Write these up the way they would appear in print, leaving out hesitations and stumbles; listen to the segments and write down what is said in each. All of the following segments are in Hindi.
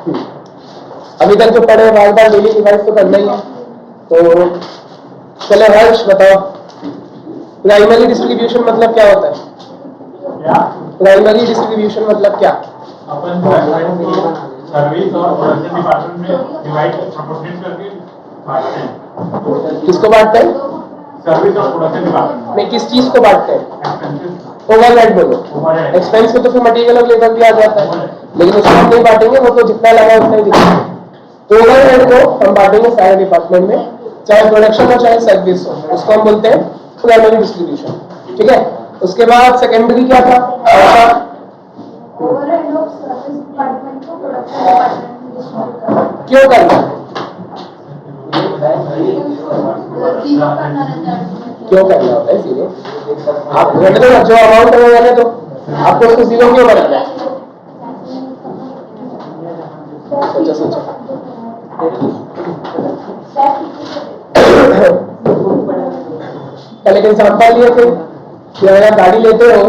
अभी तक जो पढ़े बार बार डेली रिवाइज तो करना ही है। तो चलो हर्ष बताओ, प्राइमरी डिस्ट्रीब्यूशन मतलब क्या होता है? प्राइमरी डिस्ट्रीब्यूशन मतलब क्या? अपन सर्विस और प्रोडक्शन डिपार्टमेंट में डिवाइड प्रोपोर्शनेट करके बांटते हैं। किसको बांटते हैं? सर्विस और प्रोडक्शन डिपार्टमेंट में किस चीज को बांटते हैं? ओवरहेड बोलो। एक्सपेंस में तो फिर मटेरियल और लेबर भी आ जाता है, लेकिन उसको हम नहीं बांटेंगे, वो तो जितना लगा उतना ही दिखेगा। ओवरहेड को हम बांटेंगे सारे डिपार्टमेंट में, चाहे प्रोडक्शन हो चाहे सर्विस हो, उसको हम बोलते हैं प्राइमरी डिस्ट्रीब्यूशन। ठीक है, उसके बाद सेकेंडरी क्या था? ओवरहेड ऑफ सर्विस डिपार्टमेंट को प्रोडक्शन डिपार्टमेंट में डिस्ट्रीब्यूट करना। क्यों करना? क्यों करना होता है जीरो? आप रहने दो, जो अमाउंट है रहने दो, आपको उसको जीरो क्यों बनाना है? सोचो सोचो। पहले एक एग्जाम्पल लिए थे कि अगर आप गाड़ी लेते हो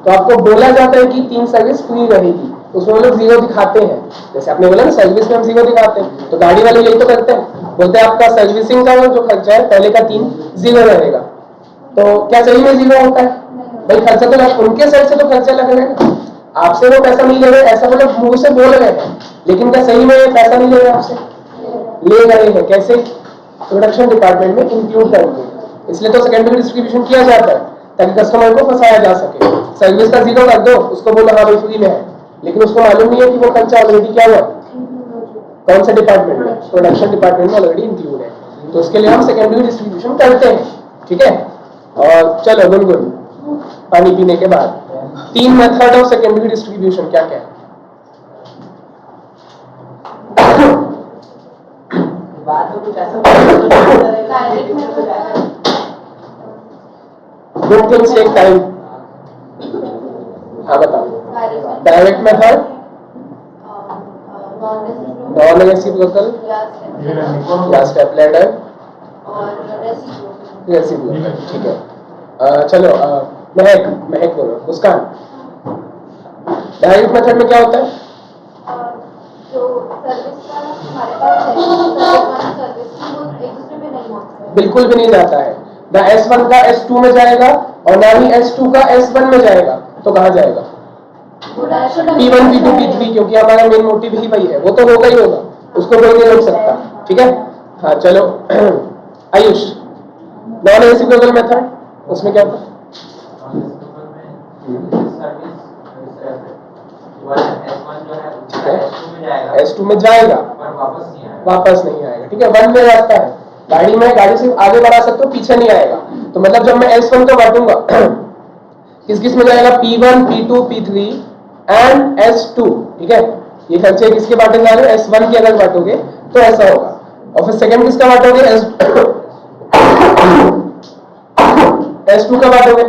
तो आपको बोला जाता है कि 3 सर्विस फ्री रहेगी, उसमें वो लोग जीरो दिखाते हैं। जैसे आपने बोला ना सर्विस में हम जीरो दिखाते हैं, तो गाड़ी वाले यही तो करते हैं, बोलते हैं आपका सर्विसिंग का जो खर्चा है पहले का 3 जीरो रहेगा। तो क्या सही में जीरो होता है? भाई खर्चा तो उनके साइड से तो खर्चा लग रहा है, आपसे वो पैसा नहीं ले रहे, ऐसा वो लोग मुंह से बोल रहे हैं, लेकिन क्या सही में पैसा नहीं ले रहे आपसे? ले रहे हैं। कैसे? प्रोडक्शन डिपार्टमेंट में इंक्लूड करेंगे, इसलिए तो सेकेंडरी डिस्ट्रीब्यूशन किया जाता है ताकि कस्टमर को फंसाया जा सके। सर्विस का जीरो कर दो, उसको बोलो हाँ भाई फ्री में है, लेकिन उसको मालूम नहीं है कि वो खर्चा ऑलरेडी क्या हुआ, कौन से डिपार्टमेंट में? प्रोडक्शन डिपार्टमेंट में ऑलरेडी इंक्लूड है, तो उसके लिए हम सेकेंडरी डिस्ट्रीब्यूशन करते हैं। ठीक है, और चलो गुनगुन, पानी पीने के बाद 3 मेथड ऑफ सेकेंडरी डिस्ट्रीब्यूशन क्या क्या है? Good things take time. हाँ बताओ। डायरेक्ट मेथड, नॉन रेसिप्रोकल या स्टेप लैडर, रेसिप्रोकल। ठीक है, चलो महक बोलो। मुस्कान, डायरेक्ट मेथड में क्या होता है? जो सर्विस का हमारे पास है, सर्विस की वो एक दूसरे पे नहीं होता है, बिल्कुल भी नहीं जाता है। ना S1 का S2 में जाएगा और ना ही S2 का S1 में जाएगा, तो कहाँ जाएगा? P1 P2 P3, क्योंकि हमारा मेन मोटिव ही वही है, वो तो होगा ही होगा, उसको कोई नहीं रोक सकता। ठीक है, हाँ चलो आयुष, नॉन रेसिप्रोकल मेथड, उसमें क्या था? S2 में जाएगा, वापस नहीं आएगा। ठीक है, 1 में रास्ता है, गाड़ी में गाड़ी से आगे बढ़ा सकते हो, पीछे नहीं आएगा। तो मतलब जब मैं S1 को बांटूंगा किस किस में जाएगा? P1 P2 P3 and S2। ठीक है, ये खर्चे किसके बांटे जा रहे हो? S1 की अगर बांटोगे तो ऐसा होगा, और फिर सेकंड किसका बांटोगे? S2 का बांटोगे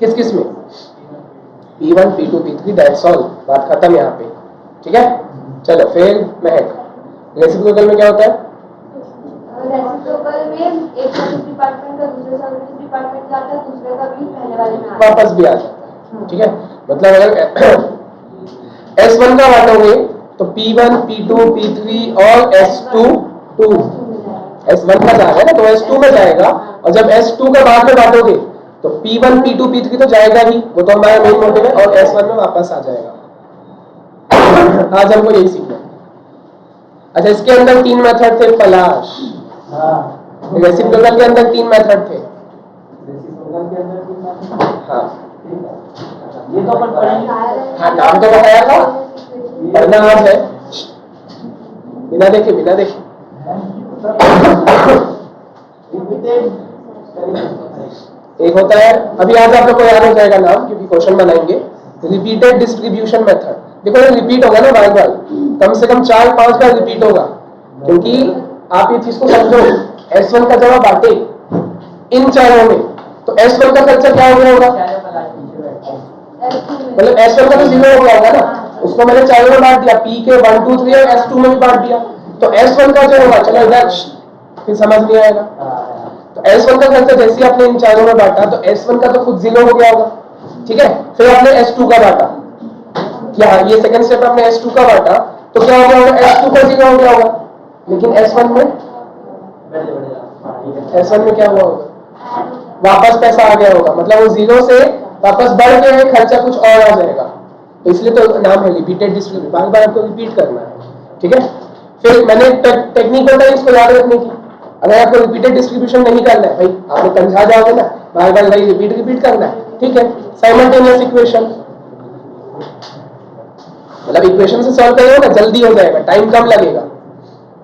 किस किस में? P1 P2 P3, that's all, बात खत्म यहाँ पे। ठीक है, चलो फिर महक, रेसिप्रोकल में क्या होता है? रेसिप्रोकल में एक सर्विस डिपार्टमेंट का दूसरे सर्विस डिपार्टमेंट जाता है, दूसरे का भी पहले वाले में वापस भी आ जाता है। ठीक है, मतलब अगर S1 का बांटोगे तो P1 P2 P3 और S2 S1 का जाएगा ना, तो S2 में जाएगा, और जब S2 का बाद में बांटोगे तो P1 P2 P3 तो जाएगा ही, वो तो हमारा मेन मोटिव है, और S1 में वापस आ जाएगा। आज हमको यही सीखना है। अच्छा, इसके अंदर 3 मेथड थे पलाश। रेसिप्रोकल के अंदर 3 मेथड थे। हाँ, ये तो अपन पढ़ेंगे। हाँ नाम तो बताया था, पढ़ना आज है, बिना देखे एक होता है, अभी आज आप लोग को याद हो जाएगा नाम, क्योंकि क्वेश्चन बनाएंगे, रिपीटेड डिस्ट्रीब्यूशन मेथड। देखो ये रिपीट होगा ना बार बार, कम से कम 4-5 बार रिपीट होगा, क्योंकि आप ये चीज को समझो, S1 का जब आप बांटे इन चारों में, तो S1 का खर्चा क्या हो गया होगा? मतलब S1 का तो 0 हो गया होगा ना, उसको मैंने चारों में बांट दिया, P के 1 2 3 और S2 में भी बांट दिया, तो S1 का जो होगा, चलो इधर फिर समझ नहीं आएगा, तो S1 का खर्चा जैसे आपने इन चारों में बांटा, तो S1 का तो खुद 0 हो गया होगा। ठीक है, फिर आपने S2 का बांटा, क्या ये सेकंड स्टेप आपने S2 का बांटा, तो क्या हो गया होगा, S2 का 0 हो गया होगा, लेकिन S1 में क्या हुआ होगा, वापस पैसा आ गया होगा, मतलब वो 0 से वापस बढ़ के खर्चा कुछ और आ जाएगा। तो इसलिए तो नाम है रिपीटेड डिस्ट्रीब्यूशन, बार बार आपको रिपीट करना है, ठीक है। फिर मैंने टेक्निक बताई इसको याद रखने की। अगर आपको रिपीटेड डिस्ट्रीब्यूशन नहीं करना है भाई, आपने कंझा जाओगे ना, बार बार वही रिपीट करना है, ठीक है। साइमल्टेनियस इक्वेशन, मतलब इक्वेशन से सॉल्व करेगा ना जल्दी हो जाएगा, टाइम कम लगेगा।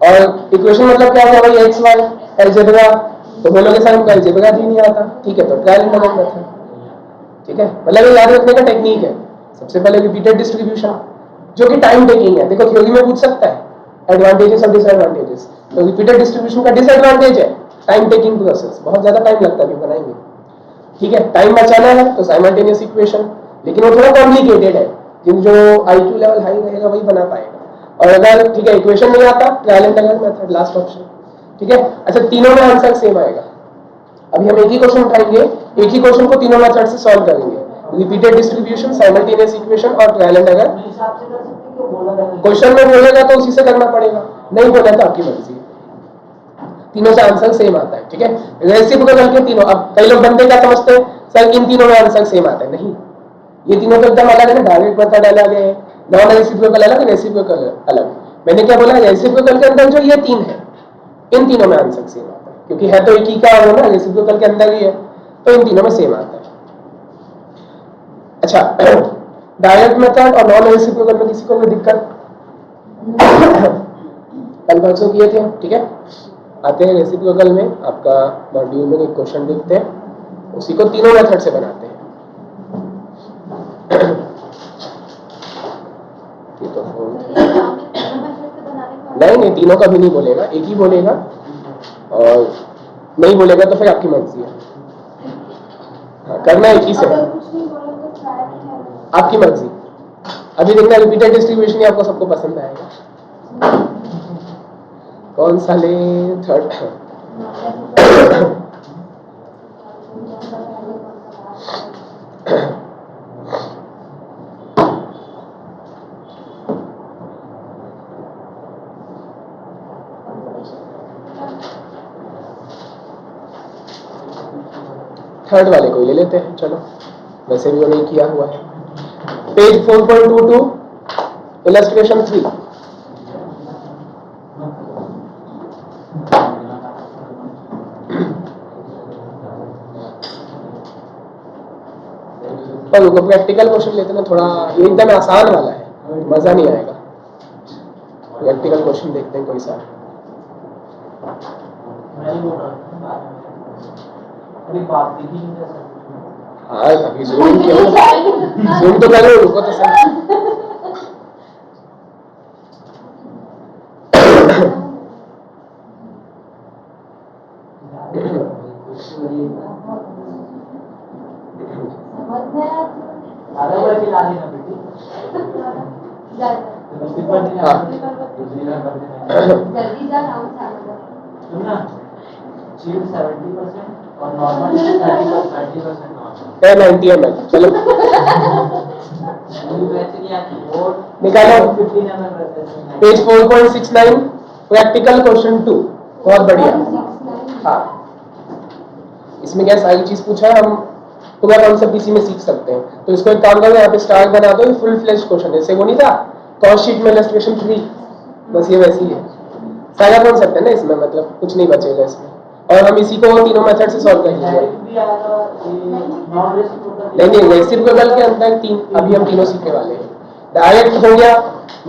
और इक्वेशन मतलब क्या होगा भाई, एक्स वाई अलजेब्रा, तो बोलोगे सर हमको अलजेब्रा भी नहीं आता, ठीक है, तो ट्रायल एंड एरर मेथड, ठीक है। मतलब ये याद रखने का टेक्निक है। सबसे पहले रिपीटेड डिस्ट्रीब्यूशन जो कि टाइम टेकिंग है, देखो थ्योरी में पूछ सकता है एडवांटेजेस और डिसएडवांटेजेस, तो रिपीटेड डिस्ट्रीब्यूशन का डिसएडवांटेज है टाइम टेकिंग प्रोसेस, बहुत ज्यादा टाइम लगता है, बनाएंगे, ठीक है। टाइम बचाना है तो साइमल्टेनियस इक्वेशन, लेकिन वो थोड़ा कॉम्प्लिकेटेड है, जिन जो IQ लेवल हाई रहेगा वही बना पाएगा। और अगर ठीक है इक्वेशन नहीं आता, trial and error method last option, ठीक है। अच्छा, तीनों में आंसर सेम आएगा। अभी हम एक ही क्वेश्चन उठाएंगे, एक ही क्वेश्चन को तीनों मेथड से सॉल्व करेंगे, रिपीटेड डिस्ट्रीब्यूशन, साइमल्टेनियस इक्वेशन और ट्रायल एंड एरर। क्वेश्चन में बोलेगा तो उसी से करना पड़ेगा, नहीं बोला तो आपकी मर्जी है, तीनों से आंसर सेम आता है, ठीक है। रेसिप्रोकल के तीनों, अब कई लोग बनते क्या समझते हैं सर इन तीनों में आंसर सेम आता है, नहीं, ये तीनों तो एकदम अलग है, डायरेक्ट मेथड अलग है, नॉन रेसिप्रोकल अलग, रेसिप्रोकल अलग। मैंने क्या बोला, रेसिप्रोकल के अंदर जो ये तीन है, इन तीनों में आंसर सेम आता है, क्योंकि है तो एक ही का वो ना, रेसिप्रोकल के अंदर ही है, तो इन तीनों में सेम आता है। अच्छा, डायरेक्ट मेथड और नॉन रेसिप्रोकल में किसी को कोई दिक्कत? कल परसों किए थे, ठीक है। आते हैं रेसिप्रोकल में, आपका मॉड्यूल में एक क्वेश्चन देखते हैं, उसी को तीनों मेथड से बनाते हैं। ये तो नहीं, तीनों का भी नहीं बोलेगा, एक ही बोलेगा, और नहीं बोलेगा तो फिर आपकी मर्जी है। हाँ, करना एक ही से, आपकी मर्जी। अभी देखना रिपीटेड डिस्ट्रीब्यूशन ही आपको सबको पसंद आएगा। कौन सा ले, थर्ड थर्ड वाले को ले लेते हैं, चलो, वैसे भी वो नहीं किया हुआ है। Page 4.22 illustration 3। पर प्रैक्टिकल क्वेश्चन लेते ना, थोड़ा ये एकदम आसान वाला है, मजा नहीं आएगा। प्रैक्टिकल क्वेश्चन देखते हैं कोई सा। हाँ, अभी जूम क्यों, जूम तो करो, रुको तो सही। और नॉर्मल 30% 90 ml, चलो निकालो। पेज 4.69 प्रैक्टिकल क्वेश्चन 2, बहुत बढ़िया। हाँ, इसमें क्या सारी चीज पूछा है, हम पूरा कॉन्सेप्ट इसी में सीख सकते हैं। तो इसको एक काम करो, यहाँ पे स्टार बना दो, फुल फ्लेश क्वेश्चन, जैसे वो नहीं था कॉस्ट शीट में इलस्ट्रेशन 3, बस ये वैसी है, सारा कॉन्सेप्ट है ना इसमें, मतलब कुछ नहीं बचेगा इसमें, और हम इसी को तीनों मेथड से सॉल्व करेंगे। नहीं, रेसिप्रोकल के अंदर तीन, अभी हम तीनों सीखने वाले हैं। डायरेक्ट हो गया,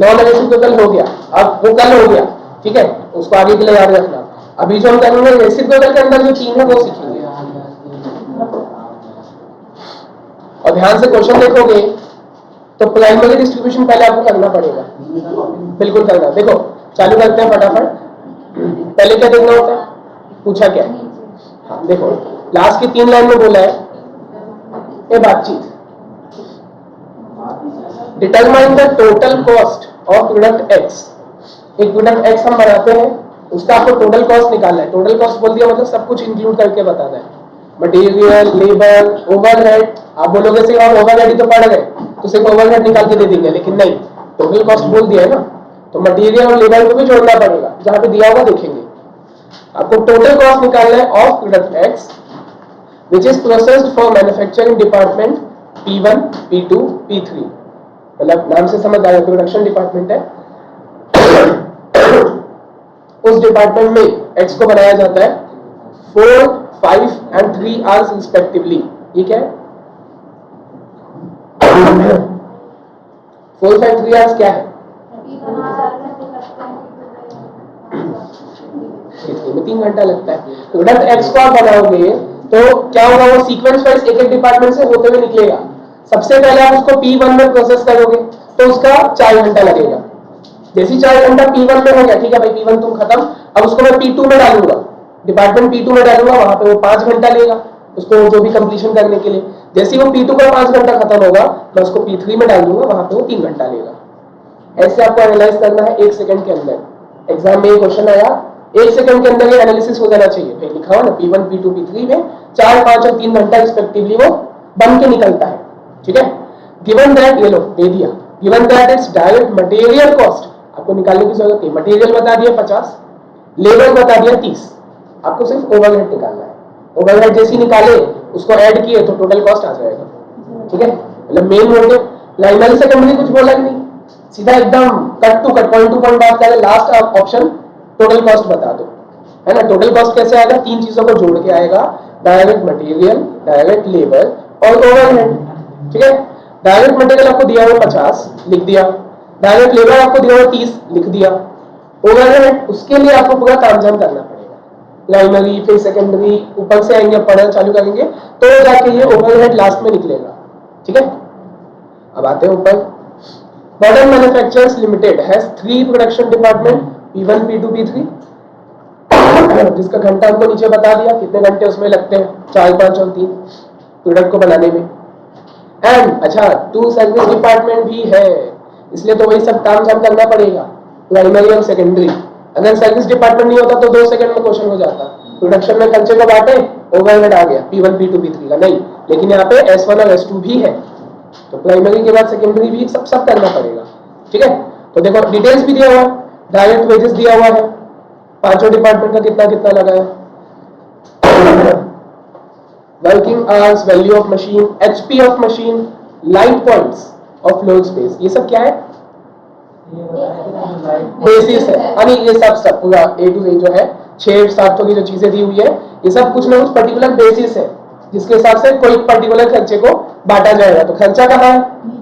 नॉन रेसिप्रोकल हो गया, अब वो कल हो गया, ठीक है, उसको आगे के लिए याद रखना। अभी जो हम करेंगे रेसिप्रोकल के अंदर जो तीन है वो सीखेंगे। और ध्यान से क्वेश्चन देखोगे तो प्राइमरी डिस्ट्रीब्यूशन पहले आपको करना पड़ेगा, बिल्कुल करना। देखो चालू करते हैं फटाफट। पहले क्या देखना होता है, पूछा क्या है। हाँ देखो, लास्ट की 3 लाइन में बोला है ये बातचीत, determine the total cost of product x. एक प्रोडक्ट एक्स हम बनाते हैं, उसका आपको टोटल कॉस्ट निकालना है। टोटल कॉस्ट बोल दिया मतलब सब कुछ इंक्लूड करके बताना है, मटेरियल, लेबर, ओवरहेड। आप बोलोगे सिर्फ आप ओवरहेड ही तो पढ़ गए तो सिर्फ ओवरहेड निकाल के दे देंगे, लेकिन नहीं, टोटल कॉस्ट बोल दिया है ना, तो मटेरियल और लेबर को भी जोड़ना पड़ेगा, जहां पे दिया हुआ देखेंगे। आपको टोटल कॉस्ट निकालना है of product x which is processed for manufacturing department P1, P2, P3, मतलब नाम से समझ आया प्रोडक्शन डिपार्टमेंट है। उस डिपार्टमेंट में एक्स को बनाया जाता है 4, 5 and 3 आवर्स रिस्पेक्टिवली। ये क्या है? 4, 5, 3 आवर्स क्या है? इसमें 3 घंटा लगता है। प्रोडक्ट एक्स को आप बनाओगे तो क्या होगा, वो सीक्वेंस वाइज एक एक डिपार्टमेंट से होते हुए निकलेगा। सबसे पहले आप उसको P1 में प्रोसेस करोगे तो उसका 4 घंटा लगेगा। जैसे 4 घंटा P1 में हो गया, ठीक है भाई P1 तुम खत्म, अब उसको मैं P2 में डालूंगा, डिपार्टमेंट P2 में डालूंगा, वहां पे वो 5 घंटा लेगा उसको जो भी कंप्लीशन करने के लिए। जैसे वो P2 का 5 घंटा खत्म होगा, मैं उसको P3 में डाल दूंगा, वहां पे वो 3 घंटा लेगा। ऐसे आपको एनालाइज करना है 1 सेकंड के अंदर। एग्जाम में ये क्वेश्चन आया, 1 सेकंड के अंदर ये एनालिसिस हो जाना चाहिए। भाई लिखा हुआ ना P1, P2, P3 में 4, 5 और 3 घंटा रिस्पेक्टिवली वो बन के निकलता है, ठीक है। गिवन दैट, ये लो दे दिया, given that it's direct material cost आपको निकालने की जरूरत है। मटेरियल बता दिया 50, लेबर बता दिया 30, आपको सिर्फ ओवरहेड निकालना है। ओवरहेड जैसी निकाले उसको ऐड किए तो टोटल कॉस्ट आ जाएगा, ठीक है। मतलब मेन मोटिव, प्राइमरी सेकेंडरी कुछ बोला ही नहीं, सीधा एकदम cut to cut, point to point बात करें। लास्ट ऑप्शन टोटल कॉस्ट बता दो, है ना। टोटल कॉस्ट कैसे आएगा? 3 चीजों को जोड़ के आएगा, डायरेक्ट मटेरियल, डायरेक्ट लेबर और ओवरहेड, ठीक है। डायरेक्ट मटेरियल आपको दिया हुआ 50 लिख दिया, डायरेक्ट लेबर आपको दिया हुआ 30 लिख दिया, ओवरहेड उसके लिए आपको पूरा तामझाम करना पड़ेगा। प्राइमरी फिर सेकेंडरी, ऊपर से आएंगे, पढ़ना चालू करेंगे तो जाके ये ओवरहेड लास्ट में निकलेगा, ठीक है। अब आते हैं ऊपर। Modern manufacturers limited has 3 production department P1, P2, P3, जिसका घंटा हमको नीचे बता दिया, कितने घंटे उसमें लगते हैं, 4, 5 और 3 प्रोडक्ट को बनाने में। एंड अच्छा 2 सर्विस डिपार्टमेंट भी है, इसलिए तो वही सब काम झाम करना पड़ेगा, प्राइमरी और सेकेंडरी। अगर सर्विस डिपार्टमेंट नहीं होता तो 2 सेकंड में क्वेश्चन हो जाता। प्रोडक्शन में खर्चे को बांटे, ओवरहेड आ गया P1, P2, P3 का, नहीं, लेकिन यहाँ पे S1 और S2 भी है, तो प्राइमरी के बाद सेकेंडरी भी सब करना पड़ेगा, ठीक है। तो देखो डिटेल्स भी दिया हुआ है, डायरेक्ट वेजेस दिया हुआ है, पांचों डिपार्टमेंट का कितना कितना लगा है, working hours, value of machine, HP of machine, light points और फ्लोर स्पेस, ये सब क्या है? बेसिस है। यानी ये सब पूरा A to Z जो है 6-7 की जो चीजें दी हुई है, ये सब कुछ ना कुछ पर्टिकुलर बेसिस है, जिसके हिसाब से कोई पर्टिकुलर खर्चे को बांटा जाएगा। तो खर्चा कहाँ है?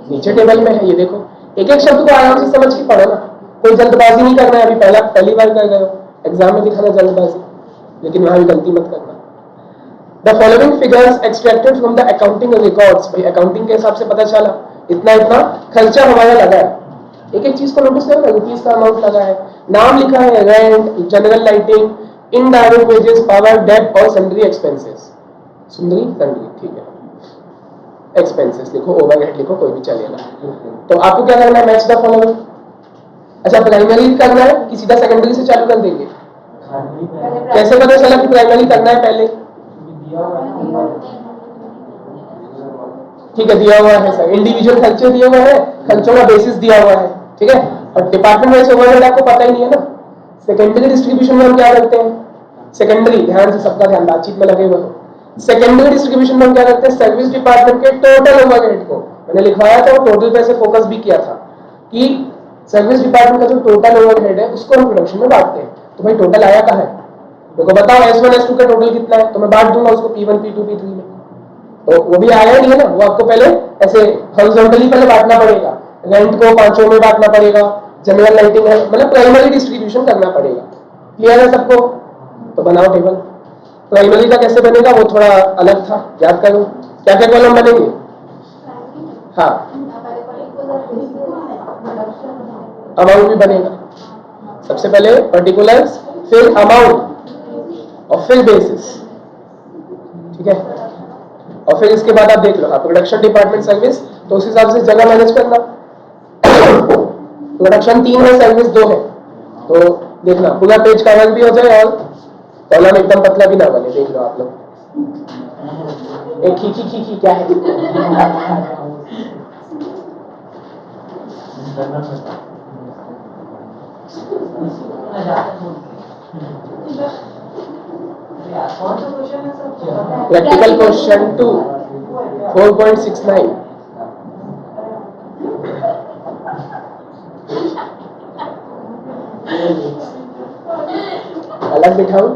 नीचे टेबल में है, ये देखो। एक एक शब्द को आराम से समझ के पढ़ो ना, कोई जल्दबाजी नहीं करना है। अभी पहली बार कर गए हो, एग्जाम में दिखाना जल्दबाजी, लेकिन वहां भी गलती मत करना। The following figures extracted from the accounting records, भाई अकाउंटिंग के हिसाब से पता चला इतना इतना खर्चा हमारा लगा है। एक एक चीज को नोटिस करो, रुपीस का अमाउंट लगा है, नाम लिखा है, rent, general lighting, indirect wages, power, debt और सन्ड्री एक्सपेंसेस। सन्ड्री, ठीक है, एक्सपेंसेस लिखो, ओवरहेड लिखो, कोई भी चलेगा। तो आपको क्या करना है? Match the following. अच्छा प्राइमरी करना है कि सीधा सेकेंडरी से चालू कर देंगे? कैसे पता चला कि प्राइमरी करना है पहले? ठीक है, दिया हुआ है सर, इंडिविजुअल खर्चे दिए हुए हैं, खर्चों का बेसिस दिया हुआ है, ठीक है। और डिपार्टमेंट वाइज ओवरहेड आपको पता ही नहीं है ना। सेकेंडरी डिस्ट्रीब्यूशन में हम क्या करते हैं? सेकेंडरी, ध्यान से, सबका ध्यान, बातचीत में लगे हुए हो। सेकेंडरी डिस्ट्रीब्यूशन में हम क्या करते हैं? सर्विस डिपार्टमेंट के टोटल ओवरहेड को, मैंने लिखवाया था, वो टोटल पे से फोकस भी किया था कि सर्विस डिपार्टमेंट का जो टोटल ओवरहेड है उसको हम प्रोडक्शन में बांटते हैं। तो भाई टोटल आया कहाँ है? देखो बताओ S1 S2 का टोटल कितना है, तो मैं बांट दूंगा उसको P1 P2 P3 में। तो वो भी आया नहीं है ना, वो आपको पहले ऐसे हॉरिजॉन्टली पहले बांटना पड़ेगा, रेंट को पांचों में बांटना पड़ेगा, जनरल लाइटिंग है, मतलब प्राइमरी डिस्ट्रीब्यूशन करना पड़ेगा। क्लियर है सबको? तो बनाओ टेबल। प्राइमरी का कैसे बनेगा वो थोड़ा अलग था, याद करो क्या क्या कॉलम बनेंगे। हाँ, अमाउंट भी बनेगा, सबसे पहले पर्टिकुलर्स, फिर अमाउंट और फिर बेसिस, ठीक है। और फिर इसके बाद आप देख लो, आप प्रोडक्शन डिपार्टमेंट सर्विस, तो उस हिसाब से जगह मैनेज करना। प्रोडक्शन 3 है, सर्विस 2 है, तो देखना पूरा पेज कवर भी हो जाए और कॉलम एकदम पतला भी ना बने। देख लो आप लोग, एक खी क्या है? कौन सा क्वेश्चन है सर? Practical question 2 4.69। अलग बिठाऊं?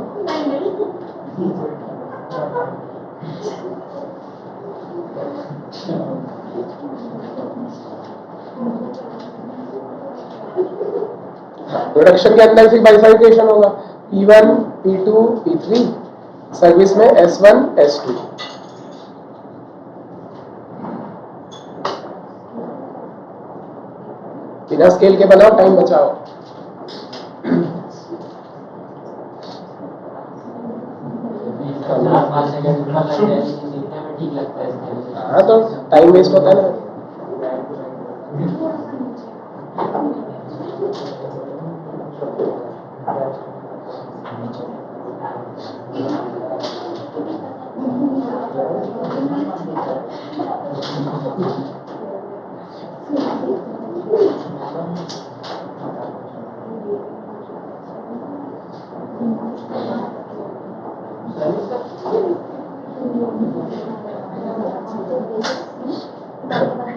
प्रोडक्शन के अंदर फिर बाइफर्केशन होगा, P1 P2 P3, सर्विस में S1 S2। बिना स्केल के बनाओ, टाइम बचाओ। ठीक लगता है। हाँ तो टाइम वेस्ट होता है ना।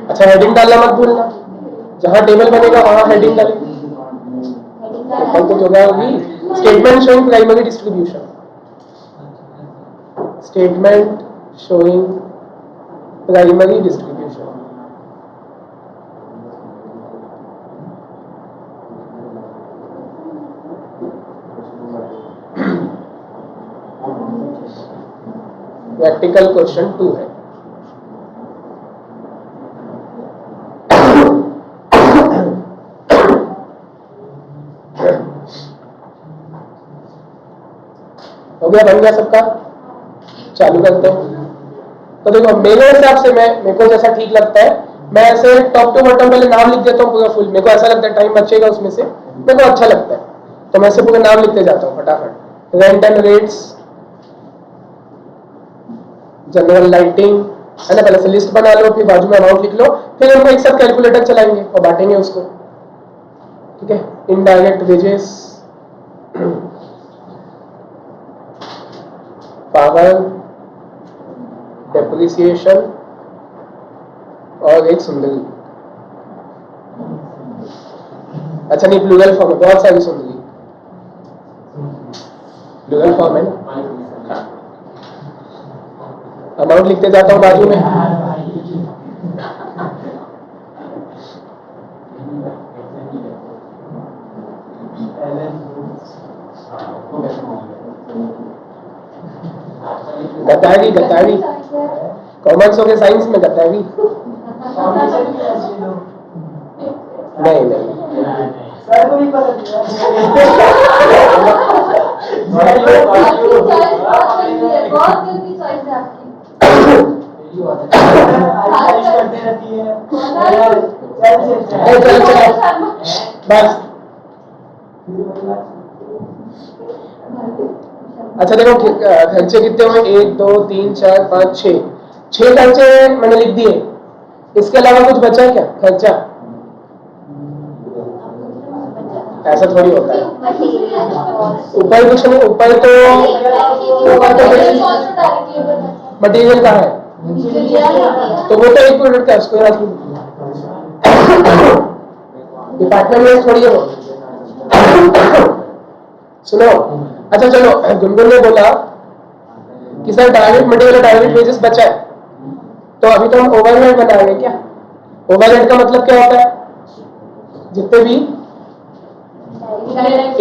अच्छा, हेडिंग डालना मत भूलना, जहां टेबल बनेगा वहां हेडिंग डालेंगे। तो जगह होगी statement showing primary distribution, statement showing primary distribution. Practical question 2 है। हो गया, बन गया सबका? चालू करते हैं। तो देखो, मेरे हिसाब से मेरे को जैसा ठीक लगता है, मैं ऐसे टॉप टू बॉटम पहले नाम लिख देता हूँ पूरा फुल। मेरे को ऐसा लगता है टाइम बचेगा उसमें से, मेरे को अच्छा लगता है, तो मैं ऐसे पूरा नाम लिखते जाता हूँ फटाफट। Rent and rates, general lighting, है ना, पहले से लिस्ट बना लो, फिर बाजू में अमाउंट लिख लो, फिर हम एक साथ कैलकुलेटर चलाएंगे और बांटेंगे उसको। ठीक है, इनडायरेक्ट वेजेस, पावर, डेप्रिसिएशन और एक सुंदरी। अच्छा नहीं, प्लूरल फॉर्म है, बहुत सारी सुंदरी प्लूरल फॉर्म है ना। अमाउंट लिखते जाता हूँ बाजू में। गद्दारी, गद्दारी, कॉमर्स हो गए, साइंस में गद्दारी नहीं नहीं। सर को भी पता बहुत जल्दी चॉइस है आपकी। चलो बस। अच्छा देखो, खर्चे कितने हुए? 1 2 3 4 5 6 खर्चे मैंने लिख दिए। इसके अलावा कुछ बचा क्या खर्चा? ऐसा थोड़ी होता है। ऊपर कुछ नहीं, ऊपर तो मटेरियल कहाँ है? तो वो तो एक प्रोडक्ट है, उसको याद डिपार्टमेंट में थोड़ी है वो। सुनो, अच्छा चलो, गुनगुन ने बोला कि सर डायरेक्ट मटेरियल और डायरेक्ट वेजेस बचा है, तो अभी तो हम ओवरहेड बनाएंगे क्या? ओवरहेड का मतलब क्या होता है? जितने भी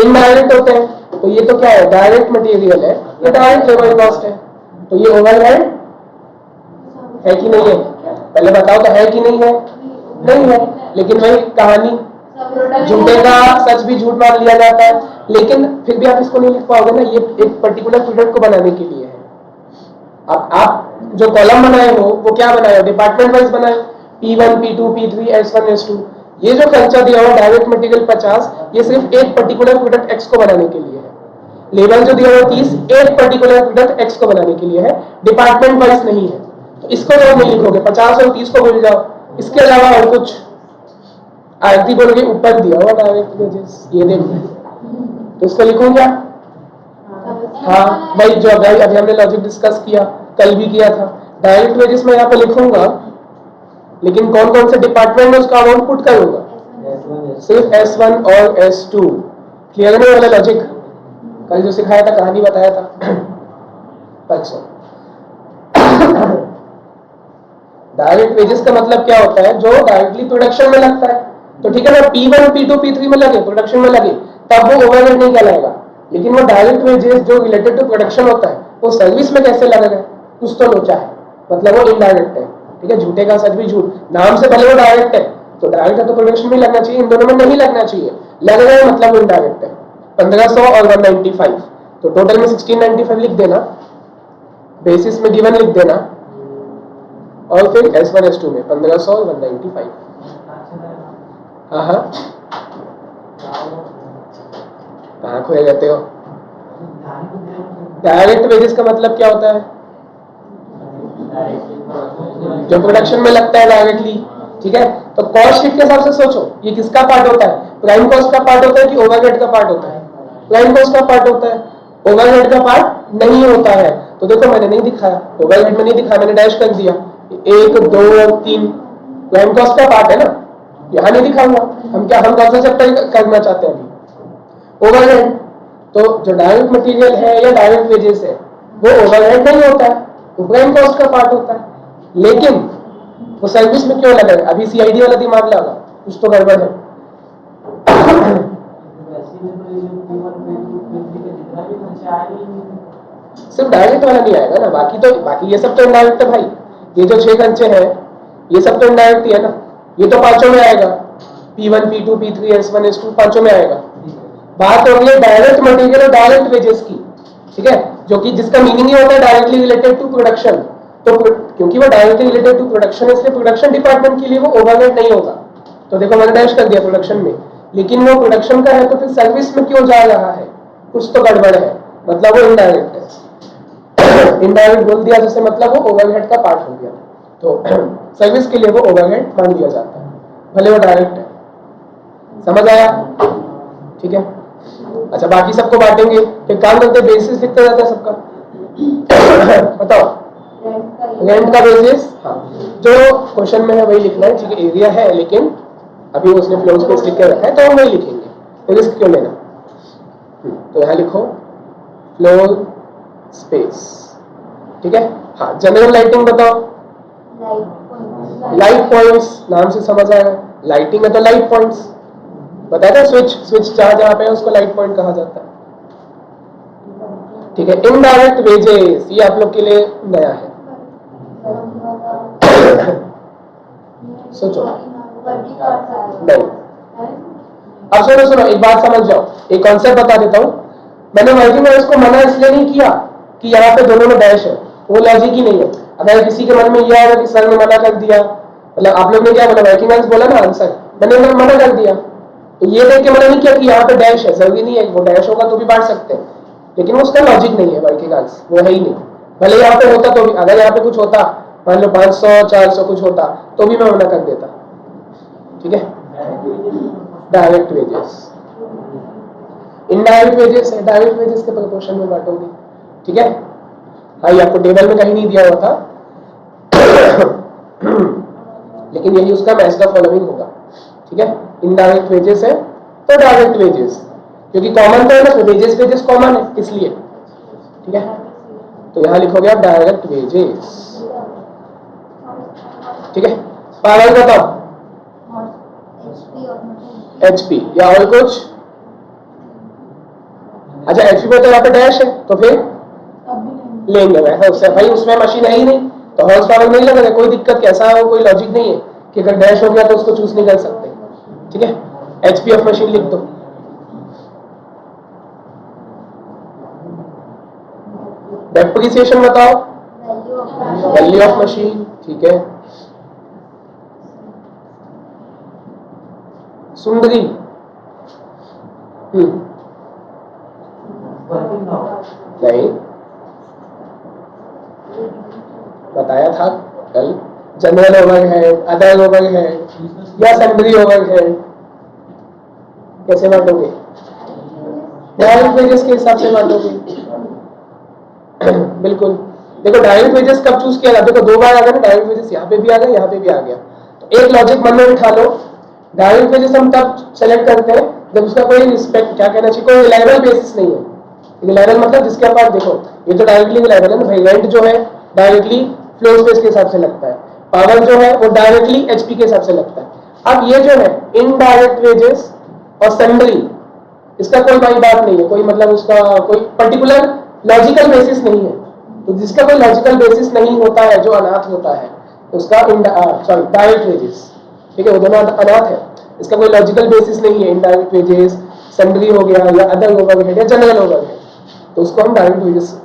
इनडायरेक्ट होते हैं। तो ये तो क्या है? डायरेक्ट मटेरियल है, ये डायरेक्ट लेबर कॉस्ट है, तो ये ओवरहेड है कि नहीं है? पहले बताओ तो है कि नहीं है? नहीं है। लेकिन वही कहानी, झूठे का सच भी झूठ मान लिया जाता है, लेकिन फिर भी आप इसको नहीं लिख पाओगे ना, ये एक पर्टिकुलर प्रोडक्ट को बनाने के लिए है। अब आप जो कॉलम बनाए हो वो क्या बनाए हो? डिपार्टमेंट वाइज बनाए, P1 P2 P3 S1 S2। ये जो खर्चा दिया हुआ डायरेक्ट मटेरियल 50, ये सिर्फ एक पर्टिकुलर प्रोडक्ट X को बनाने के लिए है। लेबर जो दिया हुआ 30, एक पर्टिकुलर प्रोडक्ट X को बनाने के लिए है, डिपार्टमेंट वाइज नहीं है। तो इसको जब नहीं लिखोगे, 50 और 30 को भूल जाओ, इसके अलावा और कुछ आरती बोलोगे ऊपर दिया हुआ डायरेक्ट वेजेस, ये देखो, तो इसको लिखूं क्या? हाँ वही जो अभी हमने लॉजिक डिस्कस किया, कल भी किया था। डायरेक्ट वेजेस में यहाँ पे लिखूंगा, लेकिन कौन कौन से डिपार्टमेंट में उसका अमाउंट पुट करूंगा? सिर्फ S1 और S2। क्लियर नहीं वाला लॉजिक? कल जो सिखाया था, कहानी बताया था परसों। डायरेक्ट वेजेस का मतलब क्या होता है? जो डायरेक्टली प्रोडक्शन में लगता है। तो ठीक है ना, P1, P2, P3 में लगे, प्रोडक्शन में लगे, तब वो ओवरहेड नहीं कहलाएगा। लेकिन वो डायरेक्ट वेजेस जो रिलेटेड टू प्रोडक्शन होता है, वो सर्विस में कैसे लगेगा? कुछ तो लोचा है, मतलब वो इनडायरेक्ट है। ठीक है, झूठे का सच भी झूठ। नाम से भले वो डायरेक्ट है, तो डायरेक्ट है तो प्रोडक्शन में लगना चाहिए, इन दोनों में नहीं लगना चाहिए। लग रहा है मतलब वो इनडायरेक्ट है। 1500 और 195, तो टोटल में 1695 लिख देना, बेसिस में गिवन लिख देना, और फिर S1 S2 में 1500 और 195। हाँ कहाँ खोए रहते हो? डायरेक्ट वेजेस का मतलब क्या होता है? जो प्रोडक्शन में लगता है डायरेक्टली। ठीक है, तो कॉस्ट शीट के हिसाब से सोचो, ये किसका पार्ट होता है? प्राइम कॉस्ट का पार्ट होता है कि ओवरहेड का पार्ट होता है? प्राइम कॉस्ट का पार्ट होता है, ओवरहेड का पार्ट नहीं होता है। तो देखो मैंने नहीं दिखाया, ओवरहेड में नहीं दिखाया, मैंने डैश कर दिया। 1, 2 और 3 प्राइम कॉस्ट का पार्ट है ना, यहाँ नहीं दिखाऊंगा। हम कौन सा चैप्टर करना चाहते हैं अभी? ओवरहेड। तो जो डायरेक्ट मटेरियल है या डायरेक्ट वेजेस है, वो ओवरहेड नहीं होता है, वो प्राइम कॉस्ट का पार्ट होता है। लेकिन वो सर्विस में क्यों लगेगा? अभी CID वाला दिमाग लगा, कुछ तो गड़बड़ है। सिर्फ डायरेक्ट वाला नहीं आएगा ना, बाकी ये सब तो इनडायरेक्ट है भाई। ये जो 6 खर्चे हैं, ये सब तो इनडायरेक्ट ही है ना। ये तो पांचों में आएगा, P1, P2, P3, S1, S2 पांचों में आएगा। बात हो रही है डायरेक्ट मटेरियल और डायरेक्ट वेजेस की। ठीक है, जो कि जिसका मीनिंग ही होता है डायरेक्टली रिलेटेड टू प्रोडक्शन। तो क्योंकि वो डायरेक्टली रिलेटेड टू प्रोडक्शन है, इसलिए प्रोडक्शन डिपार्टमेंट के लिए वो ओवरहेड नहीं होगा। तो देखो मैंने डैश कर दिया प्रोडक्शन में, लेकिन वो प्रोडक्शन का है तो फिर सर्विस में क्यों जा रहा है? कुछ तो गड़बड़ है, मतलब वो इनडायरेक्ट है। इनडायरेक्ट बोल दिया जैसे, मतलब वो ओवरहेड का पार्ट हो गया। तो सर्विस के लिए वो ओवरहेड मान लिया जाता है, भले वो डायरेक्ट है। समझ आया? ठीक है, अच्छा बाकी सबको बांटेंगे, फिर काम करते बेसिस लिखते रहते हैं सबका। बताओ रेंट का बेसिस, हाँ जो क्वेश्चन में है वही लिखना है। ठीक है, एरिया है लेकिन अभी उसने फ्लोर स्पेस लिख के रखा है तो हम वही लिखेंगे, तो रिस्क क्यों लेना। तो यहाँ लिखो फ्लोर स्पेस। ठीक है, हाँ जनरल लाइटिंग बताओ। लाइट पॉइंट्स, नाम से समझ आएगा, लाइटिंग है तो लाइट पॉइंट्स। बताया था स्विच जहां पे है उसको लाइट पॉइंट कहा जाता है। ठीक है, इनडायरेक्ट वेजेस, ये आप लोग के लिए नया है। सोचो नहीं, अब सुनो एक बात समझ जाओ, एक कॉन्सेप्ट बता देता हूं। मैंने वर्किंग आवर्स को मना इसलिए नहीं किया कि यहाँ पे दोनों में डैश है, वो लॉजिक ही नहीं है। अगर किसी के मन में यह आएगा कि सर ने मना कर दिया, मतलब आप लोग ने क्या बोला, वर्किंग आवर्स बोला ना आंसर, मैंने मना कर दिया, तो ये देख के मना नहीं किया कि यहाँ पे डैश है। जरूरी नहीं है, वो डैश होगा तो भी बांट सकते हैं, लेकिन उसका लॉजिक नहीं है वर्किंग आवर्स, वो है ही नहीं। भले यहाँ पे होता तो भी, अगर यहाँ पे कुछ होता, मान लो 500 400 कुछ होता, तो भी मैं मना कर देता। ठीक है, डायरेक्ट वेजेस, इनडायरेक्ट वेजेस है, डायरेक्ट वेजेस के प्रोपोर्शन में बांटोगे। ठीक है, हाँ ये आपको टेबल में कहीं नहीं दिया हुआ था, लेकिन यही उसका मैच द फॉलोइंग होगा। ठीक है, इनडायरेक्ट वेजेस है तो डायरेक्ट वेजेस, क्योंकि कॉमन तो है ना, वेजेस कॉमन है इसलिए। ठीक है, तो यहां लिखोगे आप डायरेक्ट वेजेस। ठीक है, पावर बताओ, HP या और कुछ। अच्छा HP पे तो यहाँ पे डैश है, तो फिर लेंगे भाई, उसमें मशीन है ही नहीं तो हॉर्स पावर नहीं लगेगा। कोई दिक्कत, कैसा हो, कोई लॉजिक नहीं है कि अगर डैश हो गया तो उसको चूज नहीं कर सकते। ठीक है, HP ऑफ मशीन लिख दो। डेप्रिसिएशन बताओ, वैल्यू ऑफ मशीन। ठीक है, सुंदरी नहीं बताया था कल, जनरल ओवरहेड, अदर ओवरहेड या सैलरी ओवरहेड, कैसे बांटोगे? डायरेक्ट वेजेस के हिसाब से बांटोगे। बिल्कुल। देखो डायरेक्ट वेजेस कब चूज किया जाता है? देखो दो बार आ गया ना डायरेक्ट वेजेस, यहाँ पे भी आ गया, यहाँ पे भी आ गया। तो एक लॉजिक मन में बिठा लो, डायरेक्ट वेजेस हम तब सेलेक्ट करते हैं जब उसका कोई रिस्पेक्ट क्या कहना चाहिए, कोई रिलायबल बेसिस नहीं है। रिलायबल मतलब जिसके पास, देखो ये तो डायरेक्टली रिलायबल है ना भाई, रेंट जो है डायरेक्टली फ्लोर स्पेस के हिसाब से लगता है, पावर जो है वो डायरेक्टली एचपी के हिसाब से लगता है। अब ये जो है इनडायरेक्ट वेजेस और सैलरी, इसका कोई भाई बात नहीं है, कोई मतलब उसका कोई पर्टिकुलर लॉजिकल बेसिस नहीं है। तो जिसका कोई लॉजिकल बेसिस नहीं होता है, जो अनाथ होता है, उसका सॉरी डायरेक्ट वेजेस, ठीक है, वो दोनों अनाथ है, इसका कोई लॉजिकल बेसिस नहीं है। इनडायरेक्ट वेजेस सैलरी हो गया या अदर ओवरहेड या जनरल ओवरहेड, तो उसको हम डायरेक्ट वेजेस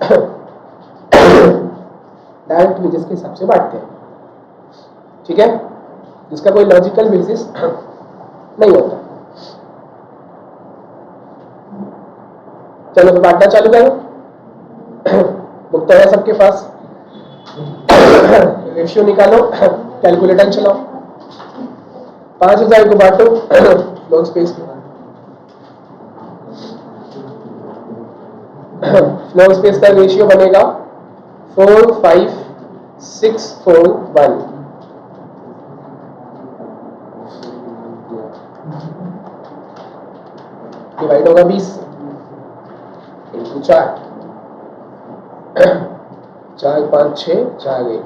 डायरेक्ट वेजेस के हिसाब से बांटते हैं, ठीक है, जिसका कोई लॉजिकल बेसिस नहीं होता। चलो तो बांटना चालू करो। बुक तो है सबके पास, रेशियो निकालो, कैलकुलेटर चलाओ, 5000 को बांटो फ्लोर स्पेस में। फ्लोर स्पेस का रेशियो बनेगा 45641, डिवाइड होगा 20 इंटू 4, 4 5 6 4 1।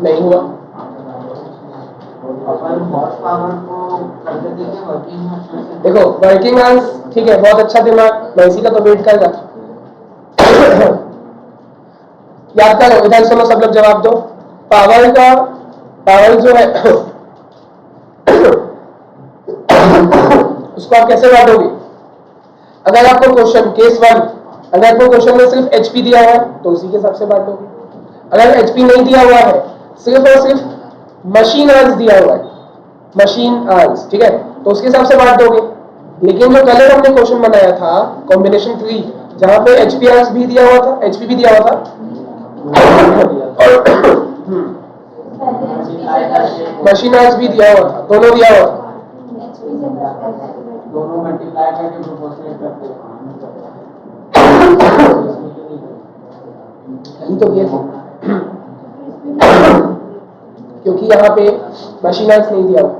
नहीं हुआ, देखो वर्किंग आवर्स, ठीक है, बहुत अच्छा दिमाग, मैं इसी का तो वेट कर रहा था। याद करो, इधर सुनो सब लोग जवाब दो। पावर जो है उसको आप कैसे बांटोगे? अगर आपको क्वेश्चन केस 1, अगर आपको क्वेश्चन में सिर्फ एचपी दिया हुआ है तो उसी के हिसाब से बांटोगे। अगर एचपी नहीं दिया हुआ है, सिर्फ और सिर्फ मशीन आवर्स दिया हुआ है, मशीन आवर्स, ठीक है, तो उसके हिसाब से बांट दोगे। लेकिन जो कलर हमने क्वेश्चन बनाया था कॉम्बिनेशन 3, जहां पे एचपी आवर्स भी दिया हुआ था, एचपी भी दिया हुआ था और मशीन आवर्स भी दिया हुआ था, दोनों दिया हुआ था, दोनों मल्टीप्लाई करके प्रोपोर्शनेट करते हैं। तो ये थे क्योंकि यहाँ पे मशीन आवर्स नहीं दिया हुआ।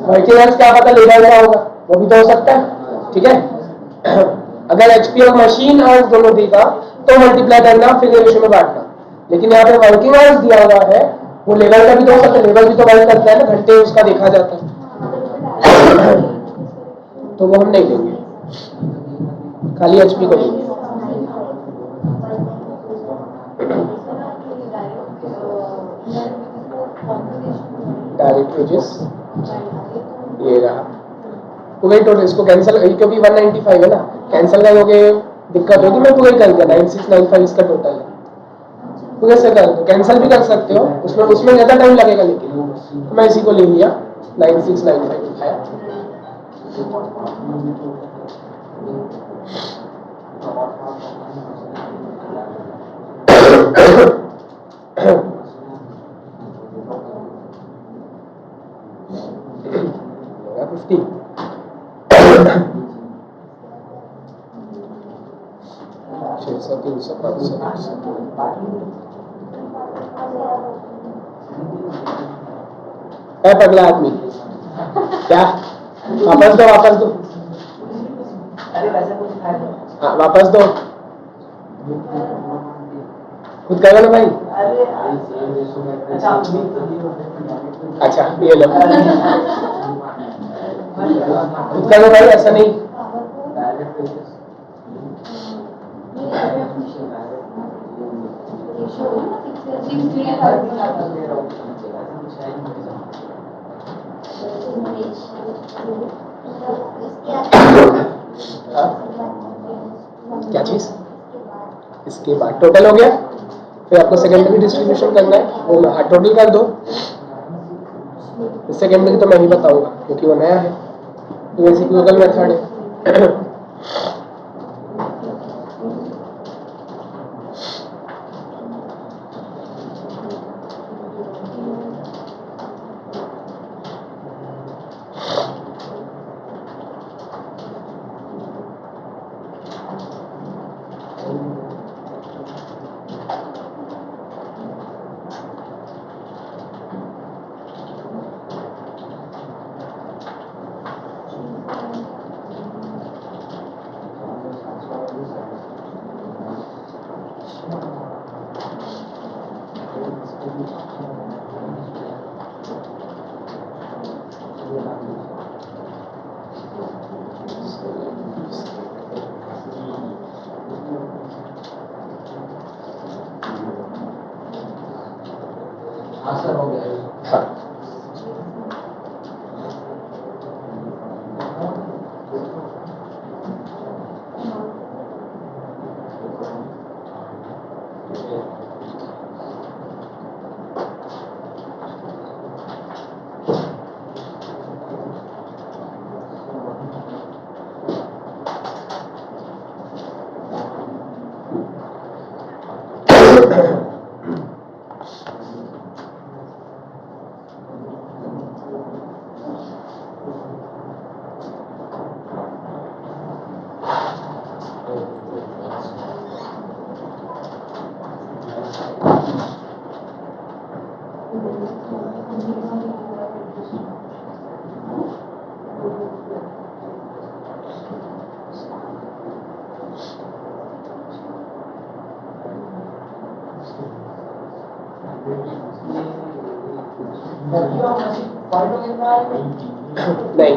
वर्किंग आवर्स क्या पता लेबर का होगा, वो भी तो हो सकता है, ठीक है। अगर एचपी और मशीन आवर्स दोनों देगा तो मल्टीप्लाई करना, फिर रेशियो में बांटना। लेकिन यहाँ पे वर्किंग आवर्स दिया हुआ है, वो लेबर का भी तो हो सकता है, लेबर भी तो वर्क करता है ना, घंटे उसका देखा जाता है, तो वो हम नहीं लेंगे। खाली एचपी को लेंगे। डायरेक्ट वेजेस ये रहा, तो वही टोटल इसको कैंसिल, क्योंकि 195 है ना, कैंसिल करोगे दिक्कत होगी। मैं पूरे कर दिया 9695 इसका टोटल है, पूरे से कर दो, कैंसिल भी कर सकते हो, उसमें ज़्यादा टाइम लगेगा, लेकिन तो मैं इसी को ले लिया 9695 उठाया। होगा 50 600 300 500 है पगला आदमी क्या, वापस दो वापस दो, अरे वैसे कुछ खाया हाँ वापस दो, खुद करो ना भाई। अरे अच्छा आप भी तो दिए, अच्छा ये लो, खुद करो भाई, ऐसा नहीं। क्या चीज, इसके बाद टोटल हो गया, फिर आपको सेकेंडरी डिस्ट्रीब्यूशन करना है, वो टोटल कर दो। सेकेंडरी तो मैं ही बताऊंगा क्योंकि वो नया है, तो वैसे गूगल मेथड है। हाँ नहीं,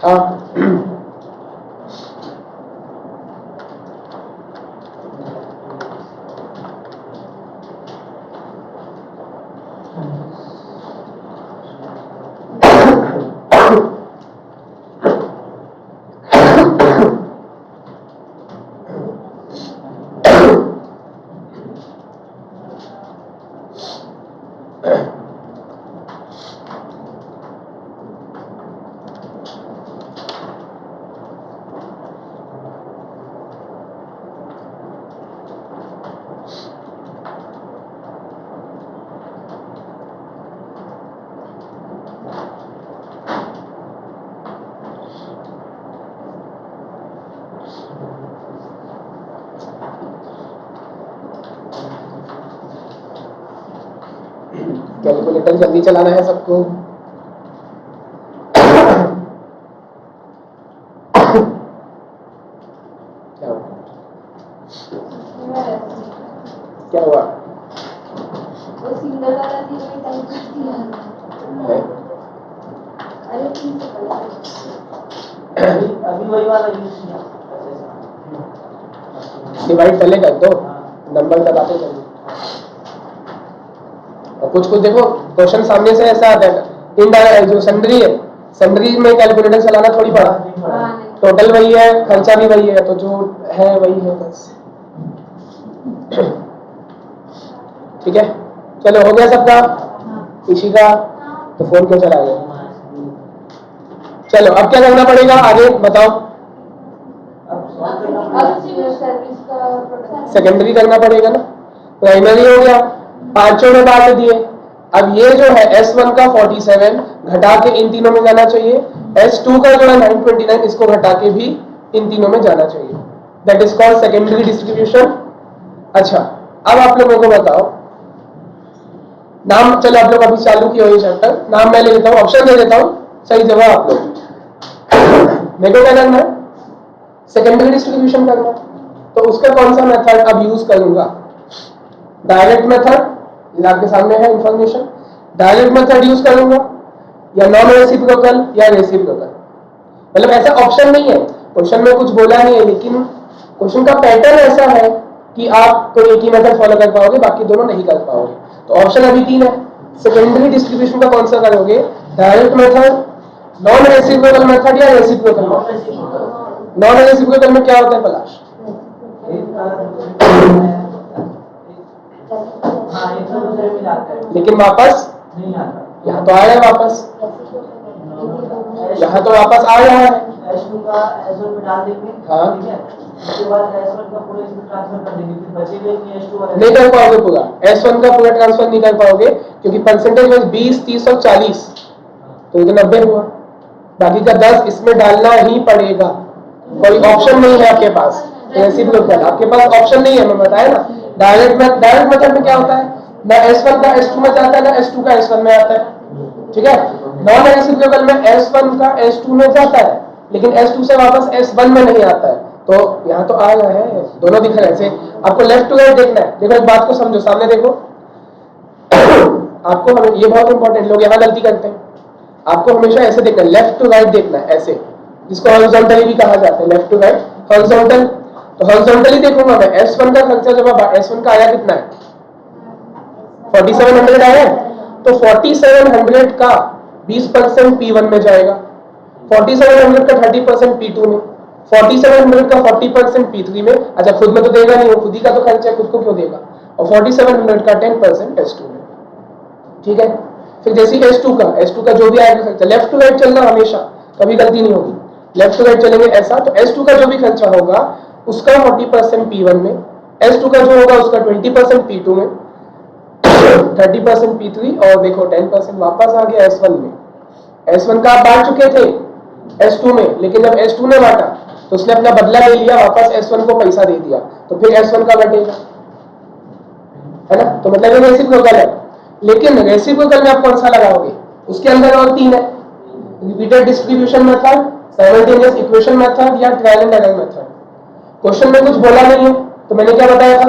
हाँ कैलकुलेटर जल्दी चलाना है सबको। क्या हुआ? क्या हुआ? वो सिंगल वाला जीरो ही टाइप कर दिया है? अरे 3 से पहले अभी वही वाला यूज किया डिवाइड पहले कर दो, नंबर दबाते चलो। और कुछ कुछ देखो क्वेश्चन सामने से ऐसा आता है, इनडायरेक्ट जो सन्ड्री है, सन्ड्री में कैलकुलेटर चलाना थोड़ी पड़ा, टोटल वही है, खर्चा भी वही है, तो जो है वही है बस। ठीक है, चलो हो गया सबका, किसी का तो फोन क्यों चला गया? चलो अब क्या करना पड़ेगा आगे बताओ? सर्विस का प्रोडक्ट सेकेंडरी करना पड़ेगा ना। प्राइमरी हो गया, पांचों में बांट दिए। अब ये जो है S1 का 47 घटा के इन तीनों में जाना चाहिए, S2 का जो है 929 इसको घटा के भी इन तीनों में जाना चाहिए। That is called secondary distribution. अच्छा अब आप लोगों को बताओ नाम, चलो आप लोग अभी चालू किया ये चैप्टर, नाम मैं ले लेता हूँ, ऑप्शन दे देता हूँ, सही जवाब आप लोग। मेरे को क्या करना है? सेकेंडरी डिस्ट्रीब्यूशन करना है, तो उसका कौन सा मेथड अब यूज करूंगा? डायरेक्ट मेथड, आपके सामने है इंफॉर्मेशन, डायरेक्ट मेथड यूज करूंगा या नॉन रेसिप्रोकल या रेसिप्रोकल। मतलब ऐसा ऑप्शन नहीं है, क्वेश्चन में कुछ बोला नहीं है, लेकिन क्वेश्चन का पैटर्न ऐसा है कि आप तो एक ही मेथड फॉलो कर पाओगे, बाकी दोनों नहीं कर पाओगे। तो ऑप्शन अभी 3 है, सेकेंडरी डिस्ट्रीब्यूशन का कौन सा करोगे? Direct method, non reciprocal method या रेसिप्रोकल मेथड? नॉन रेसिप्रोकल में क्या होता है पलाश? लेकिन वापस नहीं आता, यहाँ तो आया है, वापस यहाँ तो वापस आ रहा है। S2 का S1 में डाल देंगे, हाँ। ठीक है, उसके बाद S1 का पूरा इसमें ट्रांसफर कर देंगे, फिर बचेगा कि S2 और नहीं कर पाओगे पूरा, S1 का पूरा ट्रांसफर नहीं कर पाओगे, क्योंकि परसेंटेज में 20, 30 और 40, तो ये तो 90 हुआ, बाकी का 10 इसमें डालना ही पड़ेगा, कोई ऑप्शन नहीं है आपके पास। रेसिप्रोकल आपके पास ऑप्शन नहीं है, मैं बताया ना। डायरेक्ट मेथड में क्या होता है, ना S1 का S2 में जाता है, ना S2 का S1 में आता है, ठीक है। नॉन रेसिप्रोकल में S1 का S2 में जाता है, लेकिन S2 से वापस S1 में नहीं आता है। तो यहाँ तो आ रहा है, दोनों दिख रहे हैं। आपको लेफ्ट टू राइट देखना है। देखो इस बात को समझो, सामने देखो। आपको ये बहुत इंपॉर्टेंट, लोग यहाँ गलती करते हैं। आपको हमेशा ऐसे देखना है, लेफ्ट टू राइट देखना है, ऐसे, जिसको हॉरिजॉन्टली भी कहा जाता है, लेफ्ट टू राइट हॉरिजॉन्टल। तो हॉरिजॉन्टली देखूंगा मैं, S1 का खर्चा जब S1 का आया कितना है? 4700 आया है, तो 4700 का 20% P1 में जाएगा, 4700 का 30% P2 में, 4700 का 40% P3 में। अच्छा खुद में तो देगा नहीं, वो खुद ही का तो खर्चा है, खुद को क्यों देगा? और 4700 का 10% S2 में, ठीक है। फिर जैसे S2 का जो भी आएगा खर्चा, लेफ्ट टू राइट चलना हमेशा, कभी गलती नहीं होगी। लेफ्ट टू राइट चलेंगे ऐसा, तो S2 का जो भी खर्चा होगा उसका 40% P1 में, S2 का जो होगा उसका 20% P2 में, 30% P3 और देखो 10% वापस आ गया S1 में। S1 का आप बांट चुके थे S2 में, लेकिन जब S2 ने बांटा तो उसने अपना बदला ले लिया, वापस S1 को पैसा दे दिया, तो फिर S1 का बटेगा, है ना। तो मतलब ये रेसिप्रोकल है। लेकिन रेसिप्रोकल में आप कौन सा लगाओगे? उसके अंदर और 3 है, repeated distribution method, simultaneous equation method या trial and error method. Question में कुछ बोला नहीं है, तो मैंने क्या बताया था,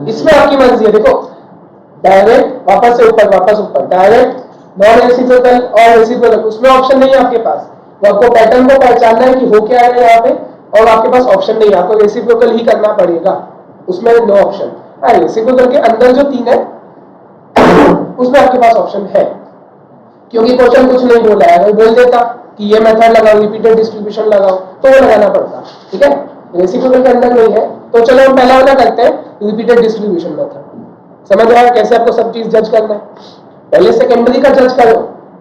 इसमें आपकी मर्जी है। देखो डायरेक्ट वापस से ऊपर, वापस ऊपर, डायरेक्ट, नॉन रेसिप्रोकल और रेसिप्रोकल, उसमें ऑप्शन नहीं है आपके पास। वो आपको पैटर्न को पहचानना है कि हो क्या है यहाँ पे, और आपके पास ऑप्शन नहीं है, आपको रेसिप्रोकल ही करना पड़ेगा, उसमें नो ऑप्शन। रेसिप्रोकल के अंदर जो 3 है उसमें आपके पास ऑप्शन है, क्योंकि क्वेश्चन कुछ नहीं बोला है। अगर बोल देता कि ये मेथड लगाओ, रिपीटेड डिस्ट्रीब्यूशन लगाओ, तो वो लगाना पड़ता, ठीक है। रेसिप्रोकल के अंदर नहीं है, तो चलो हम पहला वाला करते हैं, रिपीटेड डिस्ट्रीब्यूशन मेथड। समझ आया कैसे आपको सब चीज जज करना है? पहले सेकेंडरी का जज करो,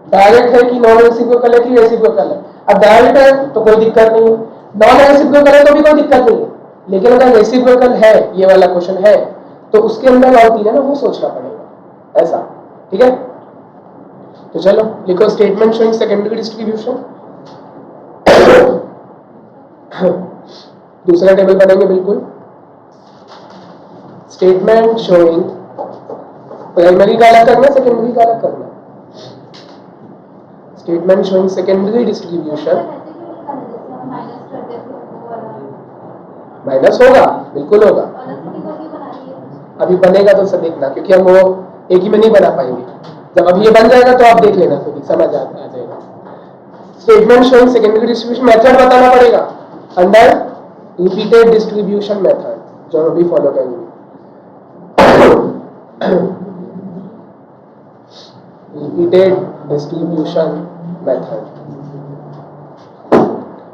डायरेक्ट है कि नॉन रेसिप्रोकल है कि रेसिप्रोकल है। अब डायरेक्ट है तो कोई दिक्कत नहीं है, नॉन रेसिप्रोकल है तो भी कोई दिक्कत नहीं है, लेकिन अगर रेसिप्रोकल है, ये वाला क्वेश्चन है, तो उसके अंदर और 3 है ना, वो सोचना पड़ेगा, ऐसा, ठीक है। तो चलो लिखो, स्टेटमेंट शोइंग सेकेंडरी डिस्ट्रीब्यूशन। दूसरा टेबल बनेंगे बिल्कुल, स्टेटमेंट शोइंग प्राइमरी का अलग करना है, सेकेंडरी का अलग करना है। Statement showing secondary distribution minus होगा, बिल्कुल होगा। अभी बनेगा तो सब देखना, क्योंकि हम वो एक ही में नहीं बना पाएंगे। जब अभी ये बन जाएगा तो आप देख लेना, खुद ही समझ आ जाएगा। Statement showing secondary distribution method बताना पड़ेगा अंडर रिपीटेड डिस्ट्रीब्यूशन मेथड, जो हम अभी फॉलो करेंगे। रिपीटेड डिस्ट्रीब्यूशन मेथड,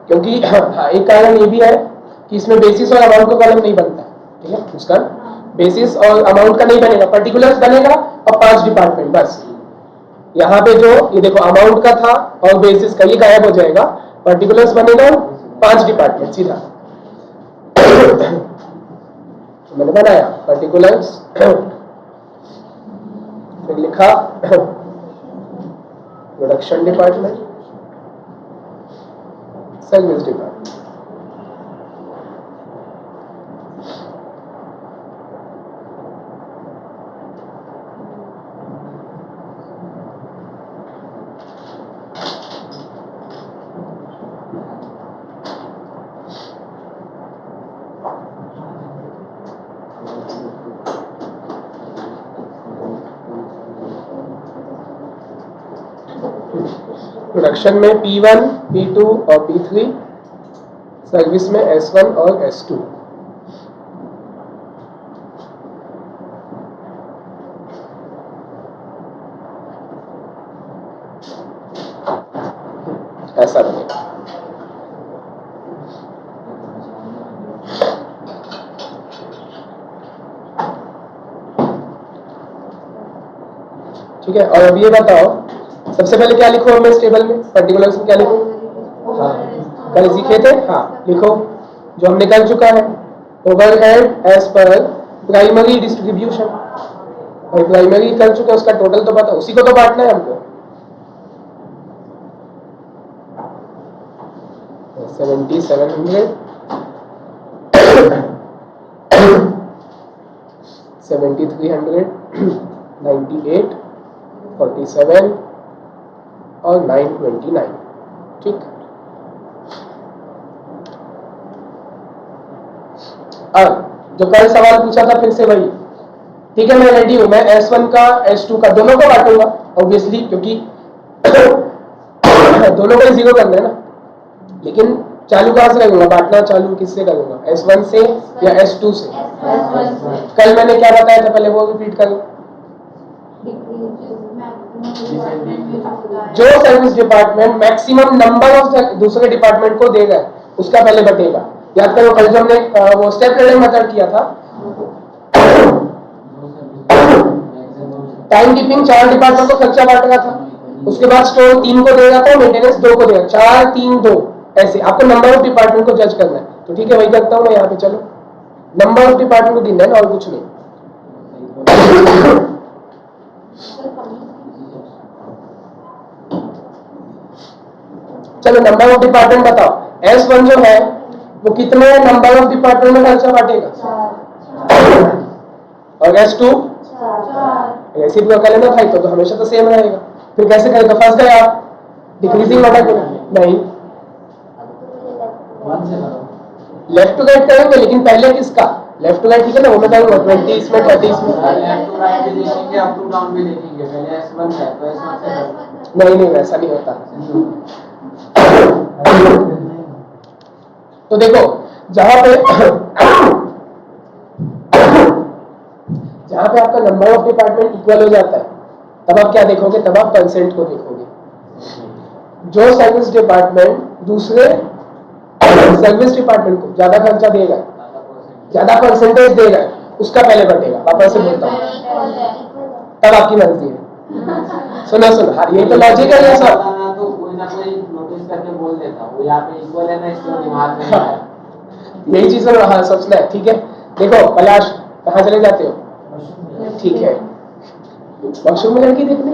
क्योंकि हाँ एक कारण ये भी है कि इसमें बेसिस और अमाउंट का कॉलम नहीं बनता, ठीक है। उसका बेसिस और अमाउंट का नहीं बनेगा, पर्टिकुलर्स बनेगा और 5 डिपार्टमेंट बस। यहाँ पे जो ये देखो अमाउंट का था और बेसिस का, ये गायब हो जाएगा, पर्टिकुलर्स बनेगा 5 डिपार्टमेंट सीधा। तो मैंने बनाया पर्टिकुलर्स, फिर लिखा production department, service department. Production में P1, P2 और P3, सर्विस में S1 और S2। ऐसा बनेगा। ठीक है, और अब ये बताओ सबसे पहले क्या लिखो हम इस टेबल में, पर्टिकुलर्स में क्या लिखो? हाँ कल सीखे थे, हाँ लिखो जो हमने कर चुका है, overhead as per primary distribution. और प्राइमरी कर चुके उसका टोटल तो पता, उसी को तो बांटना है हमको। 7700 7300 98 47 और 929। ठीक, अब जो कल सवाल पूछा था फिर से वही। ठीक है, मैं रेडी हूं, मैं S1 का S2 का दोनों को बांटूंगा ऑब्वियसली, क्योंकि दोनों को ही 0 करना है ना। लेकिन चालू कहां से करूंगा, बांटना चालू किससे करूंगा, S1 से या S2 से? कल मैंने क्या बताया था, पहले वो रिपीट करो। जो service department maximum number of दूसरे डिपार्टमेंट को देगा उसका पहले बटेगा। याद करो कल जो हमने वो स्टेप लेडर मेथड किया था, टाइम कीपिंग 4 डिपार्टमेंट को खर्चा बांटेगा था, उसके बाद स्टोर 3 को देगा था, मेंटेनेंस 2 को देगा, 4 3 2 ऐसे। आपको नंबर ऑफ डिपार्टमेंट को जज करना है, तो ठीक है वही करता हूं मैं यहाँ पे। चलो नंबर ऑफ डिपार्टमेंट को गिनना है ना, और कुछ नहीं। चलो नंबर ऑफ डिपार्टमेंट बताओ। S1 जो है वो कितने नंबर ऑफ डिपार्टमेंट में खर्चा बांटेगा? और S2 ऐसे भी कर लेना भाई, तो हमेशा तो सेम रहेगा। फिर कैसे करेगा, फंस गए आप, डिक्रीजिंग ऑर्डर नहीं, लेफ्ट टू राइट करेंगे, लेकिन पहले किसका लेफ्ट टू राइट? ठीक है ना, वो मैं करूंगा 20 में 30 में लेफ्ट टू राइट भी देखेंगे, अप टू डाउन भी देखेंगे। पहले S1 है तो S1 से नहीं वैसा नहीं होता। तो देखो जहां पे आपका नंबर ऑफ डिपार्टमेंट इक्वल हो जाता है, तब आप क्या देखोगे, तब आप परसेंट को देखोगे। जो सर्विस डिपार्टमेंट दूसरे सर्विस डिपार्टमेंट को ज्यादा खर्चा देगा, ज्यादा परसेंटेज देगा, उसका पहले बढ़ेगा। वापस से बोलता हूँ, तब आपकी मर्जी है। सुनो हाँ यही तो लॉजिक है ये सब। तो कोई ना कोई नोटिस करके बोल देता, वो यहाँ पे इक्वल है ना, इसको दिमाग में आया। यही चीज हाँ सोचना है। ठीक है, देखो पलाश कहाँ चले जाते हो? ठीक है, वॉशरूम में लड़की देखने,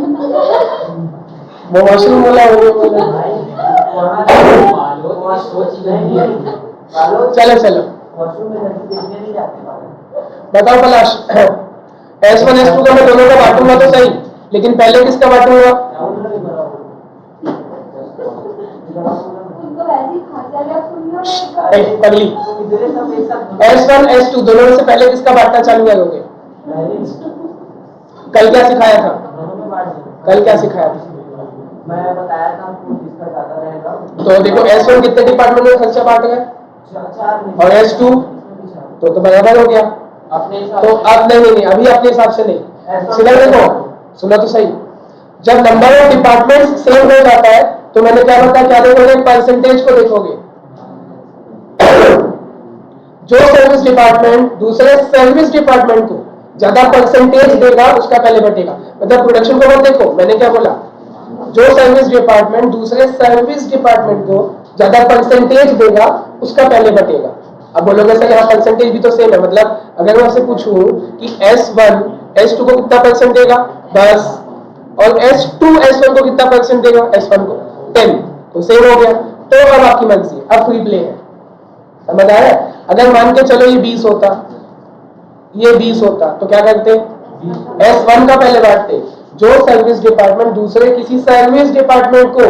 वो वॉशरूम बोला चलो बताओ पलाश, S1 S2 का मैं दोनों का बांटूंगा तो सही, लेकिन पहले किसका बांटूंगा? उनको वैसे ही खा जाएगा सुन लो पगली, S1 S2 दोनों में से पहले किसका बांटना चालू करोगे? कल क्या सिखाया था? कल क्या सिखाया था? मैं बताया था आपको जिसका ज्यादा रहेगा। तो देखो S1 कितने डिपार्टमेंट में खर्चा बांट गए और S2 तो बराबर हो गया। अपने हिसाब तो अब नहीं, अभी अपने हिसाब से नहीं, सीधा देखो, सुना तो सही, जब नंबर ऑफ डिपार्टमेंट सेम हो जाता है तो मैंने क्या बताया, क्या देखोगे? परसेंटेज को देखोगे। जो सर्विस डिपार्टमेंट दूसरे सर्विस डिपार्टमेंट को ज्यादा परसेंटेज देगा उसका पहले बटेगा। मतलब प्रोडक्शन को मत देखो, मैंने क्या बोला, जो सर्विस डिपार्टमेंट दूसरे सर्विस डिपार्टमेंट को ज्यादा परसेंटेज देगा उसका पहले बटेगा। अब बोलोगे सर यहाँ परसेंटेज भी तो सेम है, मतलब अगर मैं आपसे पूछूं कि S1 S2 को कितना परसेंट देगा 10 और S2 S1 को कितना परसेंट देगा, S1 को 10, तो सेम हो गया। तो अब आपकी मर्जी है, अब फ्री प्ले है, समझ आया? अगर मान के चलो ये 20 होता, ये 20 होता तो क्या करते? S1 का पहले बांटते। जो सर्विस डिपार्टमेंट दूसरे किसी सर्विस डिपार्टमेंट को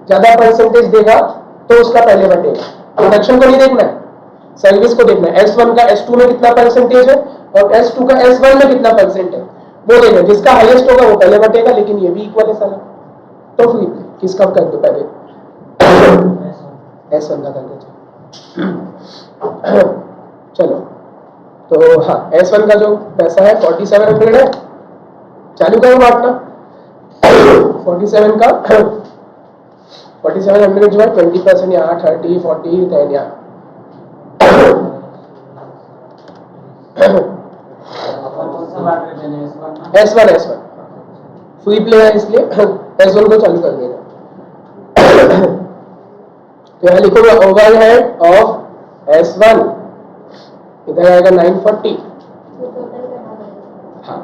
ज्यादा परसेंटेज देगा तो उसका पहले बटेगा। प्रोडक्शन को नहीं देखना है, सर्विस को देखना है। S1 का S2 में कितना परसेंटेज है और S2 का S1 में कितना परसेंट है वो देखना, जिसका हाईएस्ट होगा वो पहले बटेगा, लेकिन ये भी इक्वल है साला। तो फिर किसका कर दो पहले? S1 का कर दो। चलो तो हाँ, S1 का जो पैसा है 4700 है, चालू करो बांटना। 47 का 4700 जो है 20% यहाँ 30 40 10 यहाँ S1 फ्री प्ले है इसलिए S1 को चालू कर देगा। तो यहाँ लिखोगे ओवरहेड ऑफ S1 इधर आएगा 940। हाँ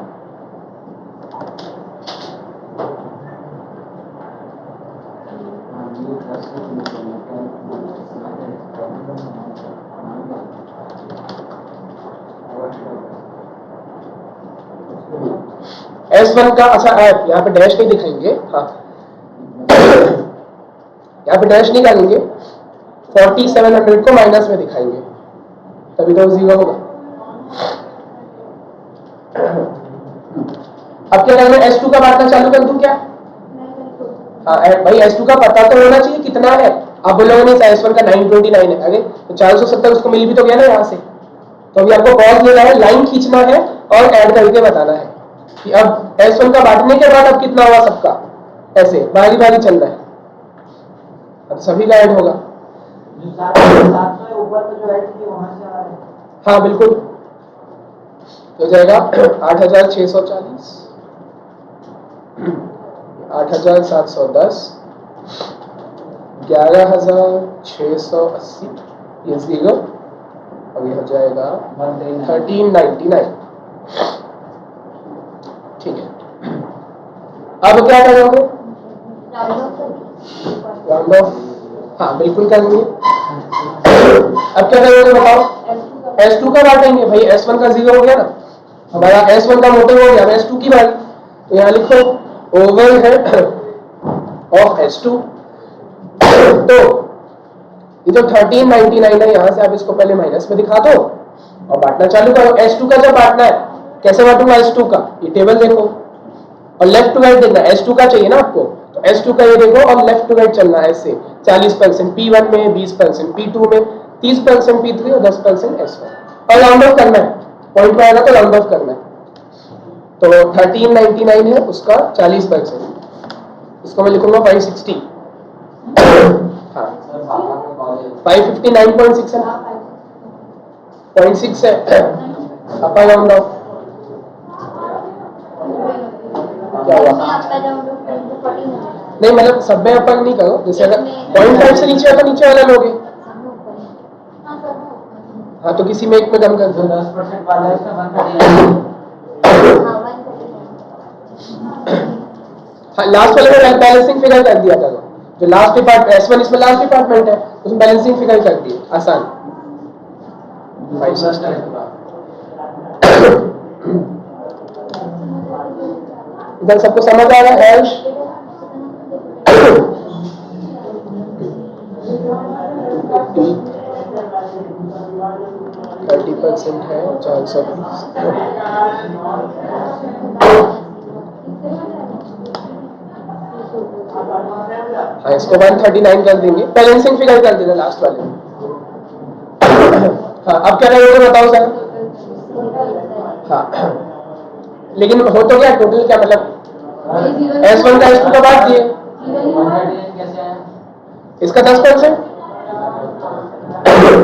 S1 का अच्छा ऐप यहाँ पे डैश नहीं दिखाएंगे, हाँ यहाँ पे डैश नहीं डालेंगे, 4700 को माइनस में दिखाएंगे तभी तो जीरो होगा। अब क्या करना है, S2 का बांटना चालू कर दूं क्या? हाँ भाई S2 का पता तो होना चाहिए कितना है। आप बोलोगे नहीं S1 का 929 है, अरे तो 470 उसको मिल भी तो गया ना यहाँ से। तो अभी आपको पॉज लेना है, लाइन खींचना है और ऐड करके बताना है कि अब S1 का बांटने के बाद अब कितना हुआ सबका, ऐसे बारी बारी चलना है। अब सभी का ऐड होगा। जो 700 ऊपर पे जो ऐड की वहां से आ रहा है। हाँ बिल्कुल, हो जाएगा 8640, 8710, 11680, ये जीरो, और ये हो जाएगा 1399। ठीक है, अब क्या करोगे? राउंड ऑफ, हाँ बिल्कुल करेंगे। अब क्या करोगे बताओ? S2 का बांटेंगे भाई, S1 का जीरो हो गया ना, हमारा S1 का मोटिव हो गया, S2 की बारी। तो यहाँ लिखो ओवरहेड ऑफ S2। तो ये जो 1399 है, यहाँ से आप इसको पहले माइनस में दिखा दो और बांटना चालू करो। S2 का जब बांटना है, कैसे बांटूंगा S2 का? ये टेबल देखो और लेफ्ट टू राइट देखना। S2 का चाहिए ना आपको, तो S2 का ये देखो और लेफ्ट टू राइट चलना है ऐसे। 40% P1 में, 20% P2 में, 30% P3 और 10% S1, और राउंड ऑफ करना है। पॉइंट पे आएगा तो राउंड ऑफ करना है। तो 1399 है, उसका 40%, इसको मैं लिखूंगा 560। हाँ 559.6 है, 0.6 है, अपर राउंड ऑफ क्या हुआ? नहीं मतलब सब में अपर नहीं करो, जैसे अगर 0.5 से नीचे है तो नीचे वाला लोगे। हाँ तो किसी में एक में कम कर दो। 10% वाला है उसका 130। हाँ लास्ट वाले में बैलेंसिंग फिगर कर दिया करो। जो लास्ट डिपार्टमेंट S1 इसमें लास्ट डिपार्टमेंट है, उसमें बैलेंसिंग फिगर कर दिए, आसान। इधर सबको समझ आ रहा है हर्ष? 30% है 420। हाँ, इसको 139 कर देंगे, बैलेंसिंग फिगर कर देना लास्ट वाले में। हाँ, अब क्या करोगे बताओ सर? हाँ, लेकिन हो तो क्या टोटल, क्या मतलब S1 का S2 का बांट दिए, इसका 10%,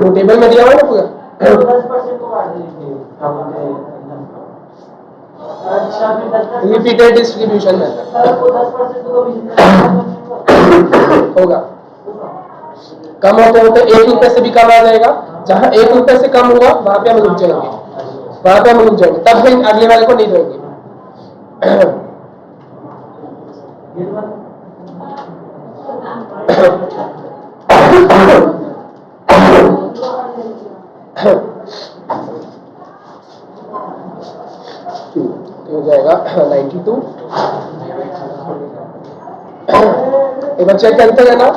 वो टेबल में दिया हुआ है ना पूरा। 10% को काट दीजिए, क्या बोलते हैं, अच्छा फिर 10% रिपीटेड डिस्ट्रीब्यूशन में सर को 10% को भी होगा, कम होते होते 1 रुपए से भी कम आ जाएगा, जहां 1 रुपए से कम हुआ वहां पे हम रुक जाएंगे, वहां पे हम रुक जाएंगे, तब फिर अगले वाले को नहीं देंगे। हो जाएगा 92। एक बार चेक करते हैं ना।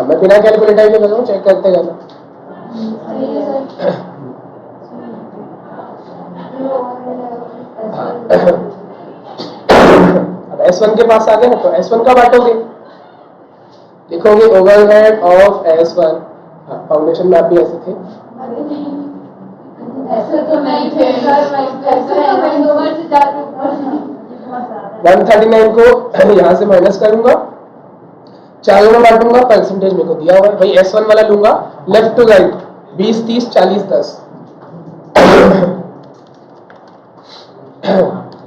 मैं बिना कैलकुलेटर के कर रहा हूँ, चेक करते जाना। अब S1 के पास आ गए ना, तो S1 का बांटोगे, लिखोगे ओवरहेड ऑफ S1। फाउंडेशन में आप भी ऐसे थे, ऐसे तो नहीं थे सर, ऐसे तो मैं 2 बार से जाके ऊपर 139 को यहाँ से माइनस करूंगा, चारों में बांटूंगा, परसेंटेज मेरे को दिया हुआ है भाई, S1 वाला लूंगा लेफ्ट टू राइट, 20 30 40 10,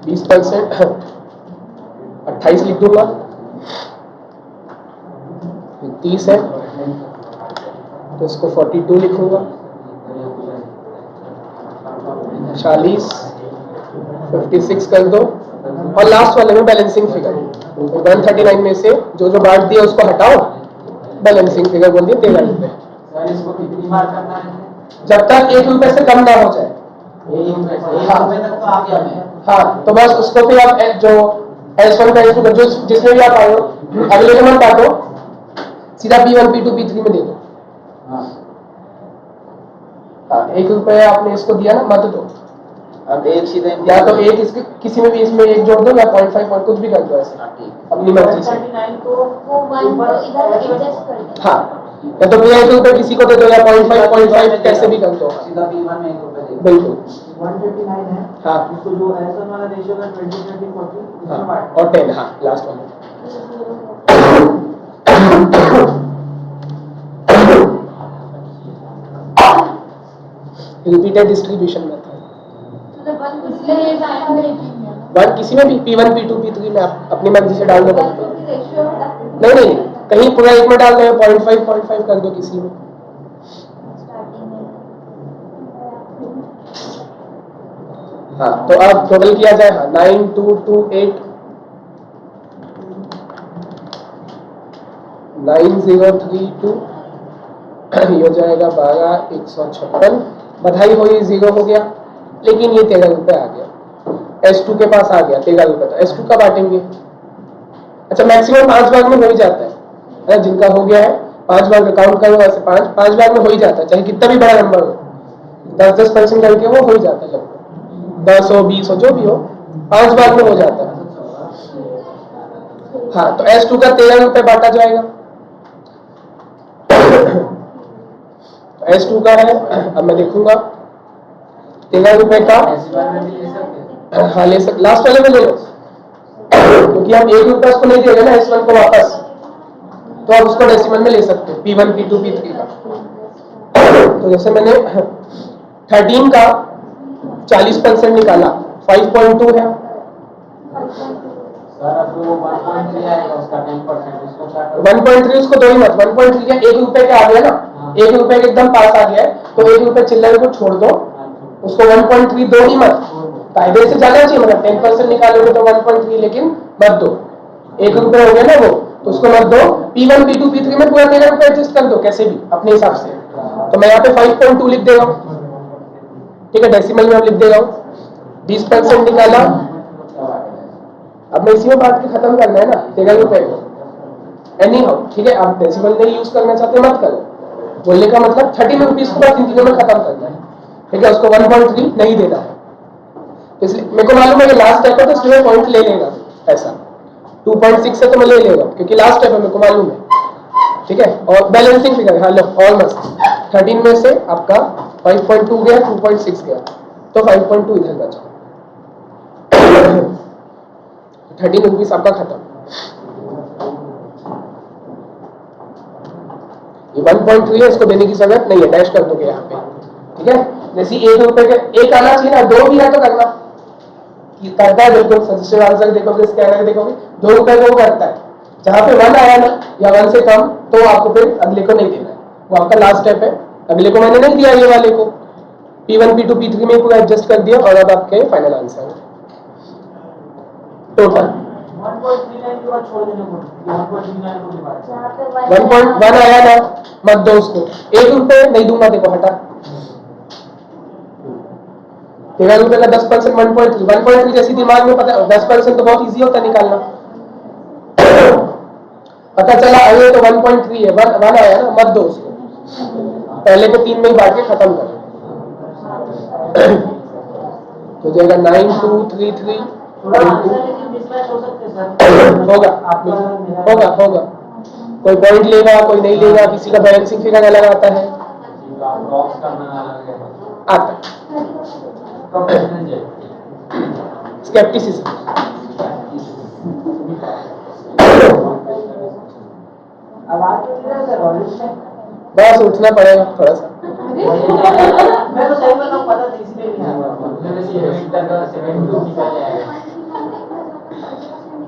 20%, 28 लिख दूंगा, 30 है तो इसको 42 लिखूंगा, 40 56 कर दो, और लास्ट वाले में बैलेंसिंग फिगर 139 में से जो जो बांट दिया उसको हटाओ, बैलेंसिंग फिगर बोल दिए 13 रुपए। सर इसको कितनी बार करना है? जब तक 1 रुपए से कम ना हो जाए। 1 रुपए तक तो आ गया मैं। हाँ, तो बस उसको फिर आप जो S1 का S2 का जो जिसमें भी आप आए हो, अगले को मत काटो, सीधा P1 P2 P3 में दे दो। हाँ, 1 रुपए आपने इसको दिया ना, मत दो, अब एक सीधे या तो एक इसके किसी में भी इसमें एक जोड़ दो, या 0.5 और कुछ भी कर दो ऐसे अपनी मर्जी से। 139 को वो 1 को इधर एडजस्ट कर दो। हाँ, या तो पूरा 1 रुपए किसी को दे दो, या 0.5 कैसे भी कर दो। सीधा P1 में 1 रुपए दे दो। बिल्कुल 139 है। हाँ, इसको जो S1 वाला रेशियो का 20 30 40 इसमें हाँ, बांट और 10, हाँ लास्ट वाला। रिपीटेड डिस्ट्रीब्यूशन में था, मतलब 1 को इसलिए ये साइन में 1 किसी में भी P1 P2 P3 में आप अपनी मर्जी से डाल दो। रेशियो नहीं नहीं, कहीं पूरा एक में डाल दो, 0.5 कर दो किसी में। स्टार्टिंग में। हाँ, तो अब टोटल किया जाए, हाँ 9228 9032 ये हो जाएगा 12156। बधाई हो, ये 0 हो गया, लेकिन ये 13 रुपए आ गया, S2 के पास आ गया 13 रुपए, तो S2 का बांटेंगे। अच्छा, मैक्सिमम 5 भाग में हो ही जाता है, जिनका हो गया है 5 भाग काउंट करो, वैसे 5 भाग में हो ही जाता है, चाहे कितना भी बड़ा नंबर हो, 10% करके वो हो ही जाता है, लगभग 10 हो 20 हो जो भी हो, 5 भाग में हो जाता है। हाँ, तो S2 का 13 रुपए बांटा जाएगा। S2 का है, अब मैं देखूंगा 13 रुपए का, हाँ ले सकते, लास्ट वाले में ले लो, क्योंकि हम 1 रुपया उसको नहीं देंगे ना S1 को वापस, तो आप उसको डेसिमल में ले सकते हो, P1 P2 P3 का। तो जैसे मैंने 13 का 40% निकाला, 5.2 है। सर अब वो 1.3 आएगा उसका 10%, इसको क्या करो? 1.3 उसको दो ही मत, 1.3 का 1 रुपए के आ गया ना, 1 रुपए के एकदम पास आ गया है, तो 1 रुपए चिल्लर को छोड़ दो, उसको 1.3 दो ही मत, कायदे से जाना चाहिए, मतलब 10% निकालोगे तो 1.3, लेकिन मत दो। 1 रुपए हो गया ना वो, तो उसको मत दो। P1 P2 P3 में पूरा 13 रुपए एडजस्ट कर दो कैसे भी अपने हिसाब से। तो मैं यहाँ पे 5.2 लिख देगा, ठीक है, डेसिमल में अब लिख देगा 20% निकाला। अब मैं इसी में बात के खत्म करना है ना 13 रुपए को, एनी हाउ, ठीक है। आप डेसिमल नहीं यूज करना चाहते मत करो, बोलने का मतलब 13 रुपीज को बस इन तीनों में खत्म करना है, ठीक है। उसको 1.3 नहीं देना है, इसलिए मेरे को मालूम है कि लास्ट स्टेप है तो इसलिए पॉइंट ले लेगा ऐसा। 2.6 से तो मैं ले लेगा क्योंकि लास्ट स्टेप है, मेरे को मालूम है, ठीक है। और बैलेंसिंग फिगर, हाँ लो ऑलमोस्ट 13 में से आपका 5.2 गया, 2.6 गया, तो 5.2 इधर बचा। 13 रुपीज आपका खत्म। ये 1.3 है, इसको देने की जरूरत नहीं है, डैश कर दोगे यहाँ पे, ठीक है। जैसे 1 रुपए के एक आना चाहिए ना, 2 भी है तो करना करता है। देखो सजेशन आंसर देखोगे, स्कैनर देखोगे, 2 रुपए को वो करता है। जहां पे 1 आया ना या 1 से कम, तो आपको फिर अगले को नहीं देना है, वो आपका लास्ट स्टेप है। अगले को मैंने नहीं दिया, ये वाले को P1 P2 P3 में पूरा एडजस्ट कर दिया, और अब आपके फाइनल आंसर है टोटल 1.39 के बाद छोड़ देने को, 1.39 को डिवाइड। 1.1 आया ना, मत दो उसको। 1 रुपए नहीं दूंगा, देखो हटा 13 रुपए का 10% 1.3 जैसी दिमाग में पता, 10% तो बहुत इजी होता है निकालना। पता चला आए तो 1.3 है, 1 आया ना, मत दो उसको, पहले को 3 में ही बांट के खत्म करो। तो जाएगा 9233 थोड़ा आंसर लेकिन मिसमैच हो सकते हैं सर। होगा होगा होगा, कोई पॉइंट लेगा कोई नहीं लेगा, किसी का बैलेंसिंग फिगर अलग आता है, आता है स्केप्टिसिज्म। अब आगे क्या सर ऑडिट में बस उठना पड़ेगा थोड़ा सा। मैं तो सही में पता था इसलिए नहीं आया।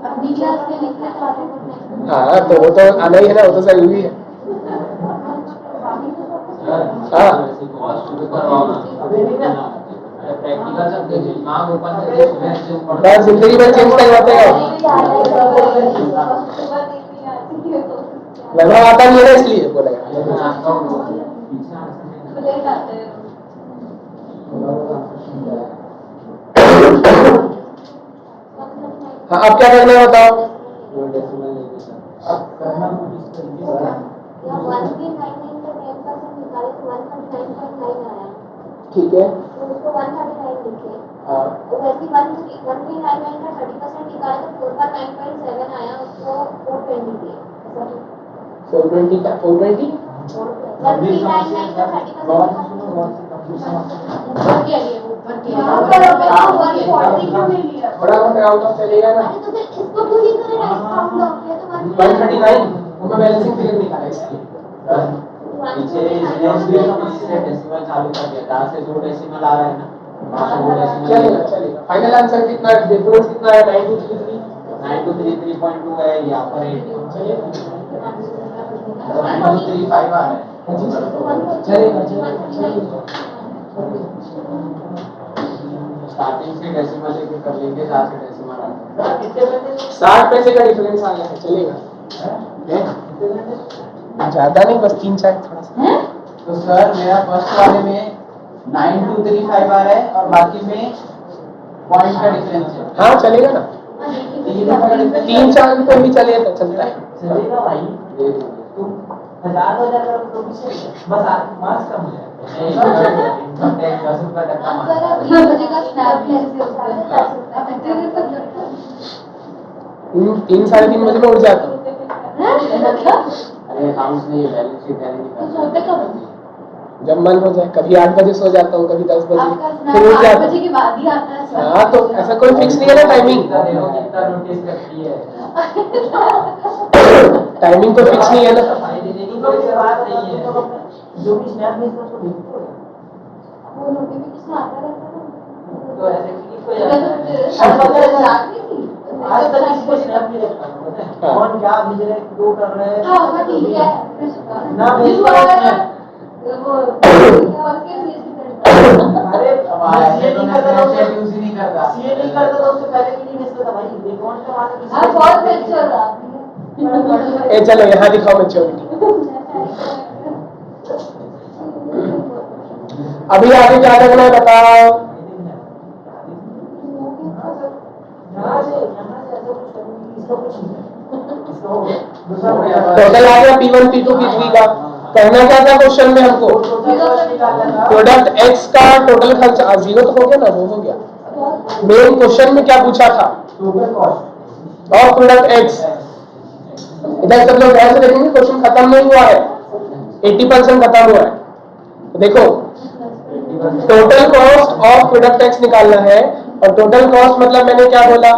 अपनी क्लास में लिखना चाहते हैं। हाँ तो वो तो आना ही है ना, वो तो जरूरी है। हाँ बस जिंदगी में चेंज करवाते हैं, वैभव आता नहीं है ना इसलिए बोलेगा। हाँ अब क्या करना है बताओ। ठीक है, उसको 139 लिखे। हाँ तो वैसे 1399 का 30% निकाले तो 419.7 आया, उसको 420 दिए। 420 का 420 1399 का 30% ऊपर के लिए थोड़ा बहुत आउट ऑफ चलेगा ना। अरे तो फिर इसको क्यों नहीं करे राइट काउंट ऑफ ये तो 139 वो मैं बैलेंसिंग फिगर निकाला इसलिए। पीछे डेसिमल चालू कर दिया, 10 से 2 डेसिमल आ रहा है ना, 10 से 2 डेसिमल चलेगा चलेगा। फाइनल आंसर कितना, डिफरेंस कितना है? 9233 9233.2 है, यहाँ पर 8 तो 9235 आ रहा है। चलेगा। स्टार्टिंग से डेसिमल लेके कर लेंगे, 4 से डेसिमल आता है। कितने बचे? 60 पैसे का डिफरेंस आ गया है, चलेगा। ज्यादा नहीं, बस 3-4 थोड़ा सा। तो सर मेरा फर्स्ट वाले में 9235 आ रहा है और बाकी में पॉइंट का डिफरेंस है। हाँ चलेगा ना, 3-4 रुपए भी चले तो चलता है। चलेगा भाई, तुम 1000 का तो पीछे बस मार्क्स कम है। 10 रुपए तक का सर अब 3 बजे का स्नैप है अब इतने देर तक 3-3:30 बजे में उठ जाता हूँ। अरे अकाउंट्स में ये बैलेंस शीट टैली नहीं सोते कब? जब मन हो जाए, कभी 8 बजे सो जाता हूँ, कभी 10 बजे, आपका फिर उठ स्नैप 8 जाता बजे हूँ। के बाद ही आता है सर। हाँ तो ऐसा कोई फिक्स नहीं है ना टाइमिंग, कितना नोटिस करती है। टाइमिंग तो फिक्स नहीं है ना। भाई देने की कोई बात नहीं है। जो भी स्नैप भेजता है उसको देखते हो? वो नोटिफिकेशन आता रहता है तो ऐसे क्लिक हो ना। जाता है। आज तक किसी को स्नैप नहीं देखा पता है हाँ। कौन क्या भेज रहे हैं, क्यों कर रहे हैं। हाँ वो ठीक है। ना भेज पाए वो अरे ऐसे तो सीए नहीं करता था नेट यूज ही नहीं करता। सीए नहीं करता था उससे पहले भी नहीं भेजता था भाई अकाउंट का मालूम हाँ बहुत अच्छा रहा ए चलो यहाँ दिखाओ मैच्योरिटी। अभी आगे क्या करना है बताओ। यहाँ से ऐसा कुछ करने की इसका कुछ नहीं है इसका हो गया दूसरा हो गया टोटल आ गया P1 P2 P3 का। कहना क्या था क्वेश्चन में हमको, टोटल कॉस्ट निकालना था प्रोडक्ट X का टोटल खर्चा जीरो तो हो गया ना, वो हो गया। मेन क्वेश्चन में क्या पूछा था, टोटल कॉस्ट और प्रोडक्ट X। इधर सब लोग ध्यान से देखेंगे, क्वेश्चन खत्म नहीं हुआ है, 80% खत्म हुआ है। तो देखो total cost of product X निकालना है, और टोटल कॉस्ट मतलब मैंने क्या बोला,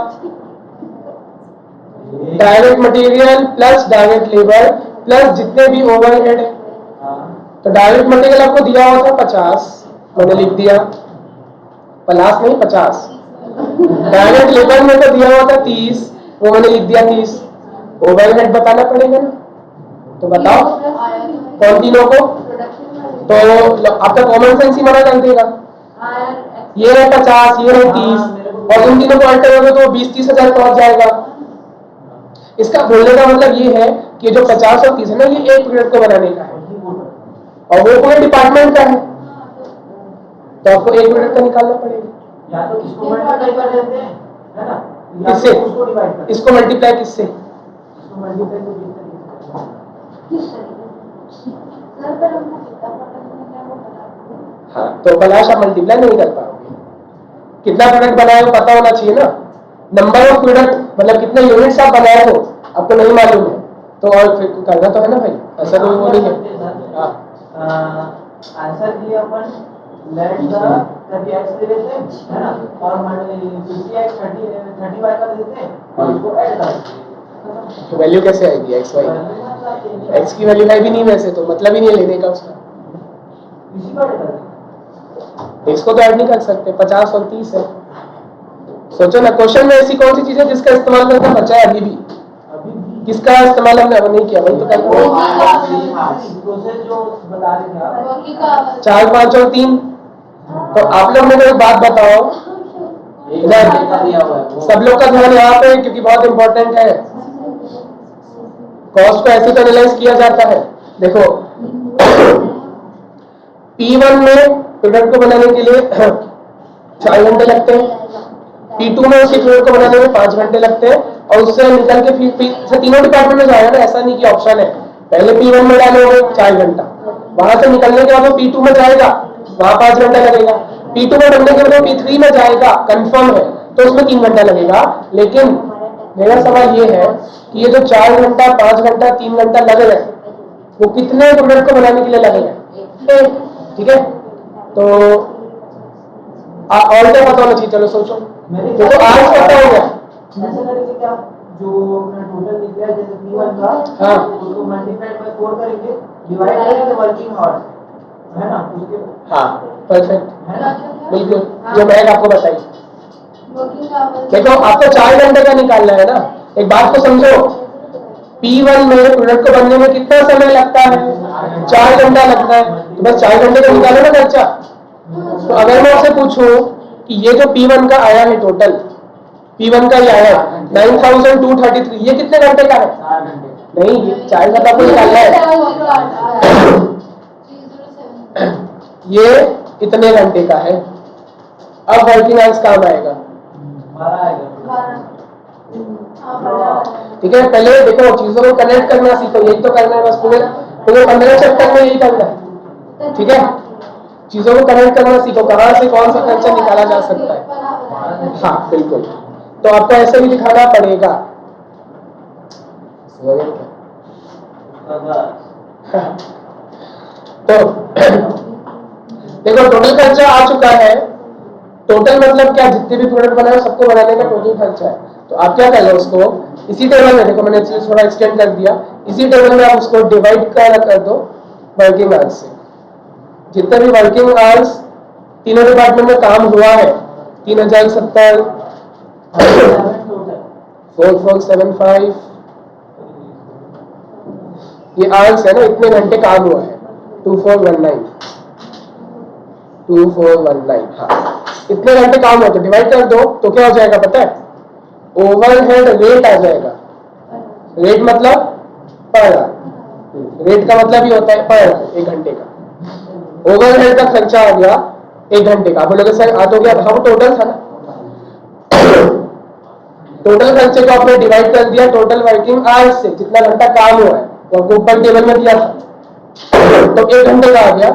direct material plus direct labour plus जितने भी ओवरहेड है। तो डायरेक्ट मटेरियल आपको दिया हुआ था 50, मैंने लिख दिया, प्लस नहीं 50। डायरेक्ट लेबर में तो दिया हुआ था 30, वो मैंने लिख दिया 30। ओवरहेड बताना पड़ेगा ना, तो बताओ कौन तीनों को, तो आपका कॉमन सेंस ही मना कर देगा। ये है 50, ये है 30, और उन तीनों को अल्टर होगा तो 20-30 हजार पहुंच जाएगा। इसका बोलने का मतलब ये है कि जो 50 और 30 है ना, ये एक प्रोडक्ट को बनाने का है, और वो पूरे डिपार्टमेंट का है, तो आपको एक प्रोडक्ट का निकालना पड़ेगा। या तो इसको मल्टीप्लाई कर देते हैं है ना, या किससे, तो उसको डिवाइड कर इसको मल्टीप्लाई किससे, इसको मल्टीप्लाई तो किस तरीके से सर पर हमने कितना प्रोडक्ट में क्या वो बता दो। हाँ तो पलाश आप मल्टीप्लाई नहीं कर पाओगे, कितना प्रोडक्ट बनाए हो पता होना चाहिए ना, नंबर ऑफ प्रोडक्ट मतलब कितने यूनिट्स आप बनाए हो आपको नहीं मालूम है, तो और फिर करना तो है ना भाई, ऐसा कोई वो नहीं है। हाँ आंसर के लिए अपन लेट द करके x ले लेते हैं है ना, और 50x 30y कर देते हैं और इसको ऐड कर देते हैं। तो वैल्यू कैसे आएगी एक्स वाई, एक्स की वैल्यू है भी नहीं वैसे, तो मतलब ही नहीं है लेने का उसका, इसी को ऐड कर देते इसको तो ऐड नहीं कर सकते, 50 और 30 है। सोचो ना क्वेश्चन में ऐसी कौन सी चीज है जिसका इस्तेमाल करना बचा है अभी भी, अभी भी किसका इस्तेमाल हमने अभी नहीं किया, वही तो कहते हैं। प्रोसेस जो बता रहे थे आप वर्किंग का 4, 5 और 3। तो आप लोग मेरे को एक बात बताओ, इधर सब लोग का ध्यान यहाँ पे क्योंकि बहुत इंपॉर्टेंट है, कॉस्ट को ऐसे तो एनालाइज किया जाता है। देखो P1 में प्रोडक्ट को बनाने के लिए 4 घंटे लगते हैं, P2 में उसी प्रोडक्ट को बनाने में 5 घंटे लगते हैं, और उससे निकल के फिर तीनों डिपार्टमेंट में जाएगा ना, ऐसा नहीं कि ऑप्शन है पहले P1 में डालोगे 4 घंटा, वहां से निकलने के बाद वो P2 में जाएगा, वहां 5 घंटा लगेगा, P2 में बनने के बाद P3 में जाएगा, कंफर्म है, तो उसमें 3 घंटा लगेगा। लेकिन मेरा सवाल ये है कि ये जो 4 घंटा 5 घंटा 3 घंटा लग रहे हैं वो कितने प्रोडक्ट को बनाने के लिए लगेगा, ठीक है। तो और क्या पता होना चाहिए, चलो सोचो, तो आज पता हो गया। ऐसा करेंगे क्या, जो अपना टोटल निकला है जैसे P1 का हाँ। उसको मल्टीप्लाई बाय 4 करेंगे, डिवाइड करेंगे वर्किंग आवर्स है ना, उसके हाँ परफेक्ट, है ना। बिल्कुल जो मैं आपको बताई। वर्किंग का देखो आपको 4 घंटे का निकालना है ना, एक बात को समझो, P1 में प्रोडक्ट को बनने में कितना समय लगता है, 4 घंटा लगता है, तो बस 4 घंटे का निकालो ना खर्चा। तो अगर मैं आपसे पूछूं कि ये जो P1 का आया है टोटल, P1 का ये आया है 9233, ये कितने घंटे का है, 4 घंटे नहीं ये 4 घंटा आपको निकालना है, ये इतने घंटे का है। अब वर्किंग आवर्स काम आएगा, 12 आएगा ठीक है। पहले देखो चीजों को कनेक्ट करना सीखो, यही तो करना है बस, पूरे 15 चैप्टर में यही करना है, ठीक है। चीजों को कनेक्ट करना सीखो, कहां से कौन सा खर्चा निकाला जा सकता है। हाँ बिल्कुल, तो आपको ऐसे भी दिखाना पड़ेगा। तो देखो टोटल खर्चा आ चुका है, टोटल मतलब क्या, जितने भी प्रोडक्ट बनाए सबको बनाने का टोटल खर्चा है। तो आप क्या कर लो उसको इसी टेबल में, देखो मैंने चीज थोड़ा एक्सटेंड कर दिया, इसी टेबल में आप उसको डिवाइड कर दो वर्किंग आवर्स से। जितने भी वर्किंग आवर्स तीनों डिपार्टमेंट में काम हुआ है, 3070 4475 ये आवर्स है ना, इतने घंटे काम हुआ है, 2419। 2419। हाँ, इतने घंटे काम होते, डिवाइड कर दो तो क्या हो जाएगा पता है? ओवरहेड रेट आ जाएगा। रेट मतलब पर आवर, रेट का मतलब ही होता है पर आवर, 1 घंटे का। ओवरहेड का खर्चा आ गया 1 घंटे का। बोलोगे सर आ तो गया, हाँ वो टोटल था ना। टोटल खर्चे को आपने डिवाइड कर दिया टोटल वर्किंग आवर्स से, जितना घंटा काम हुआ है वो आपको ऊपर टेबल में दिया था, तो 1 घंटे का आ गया।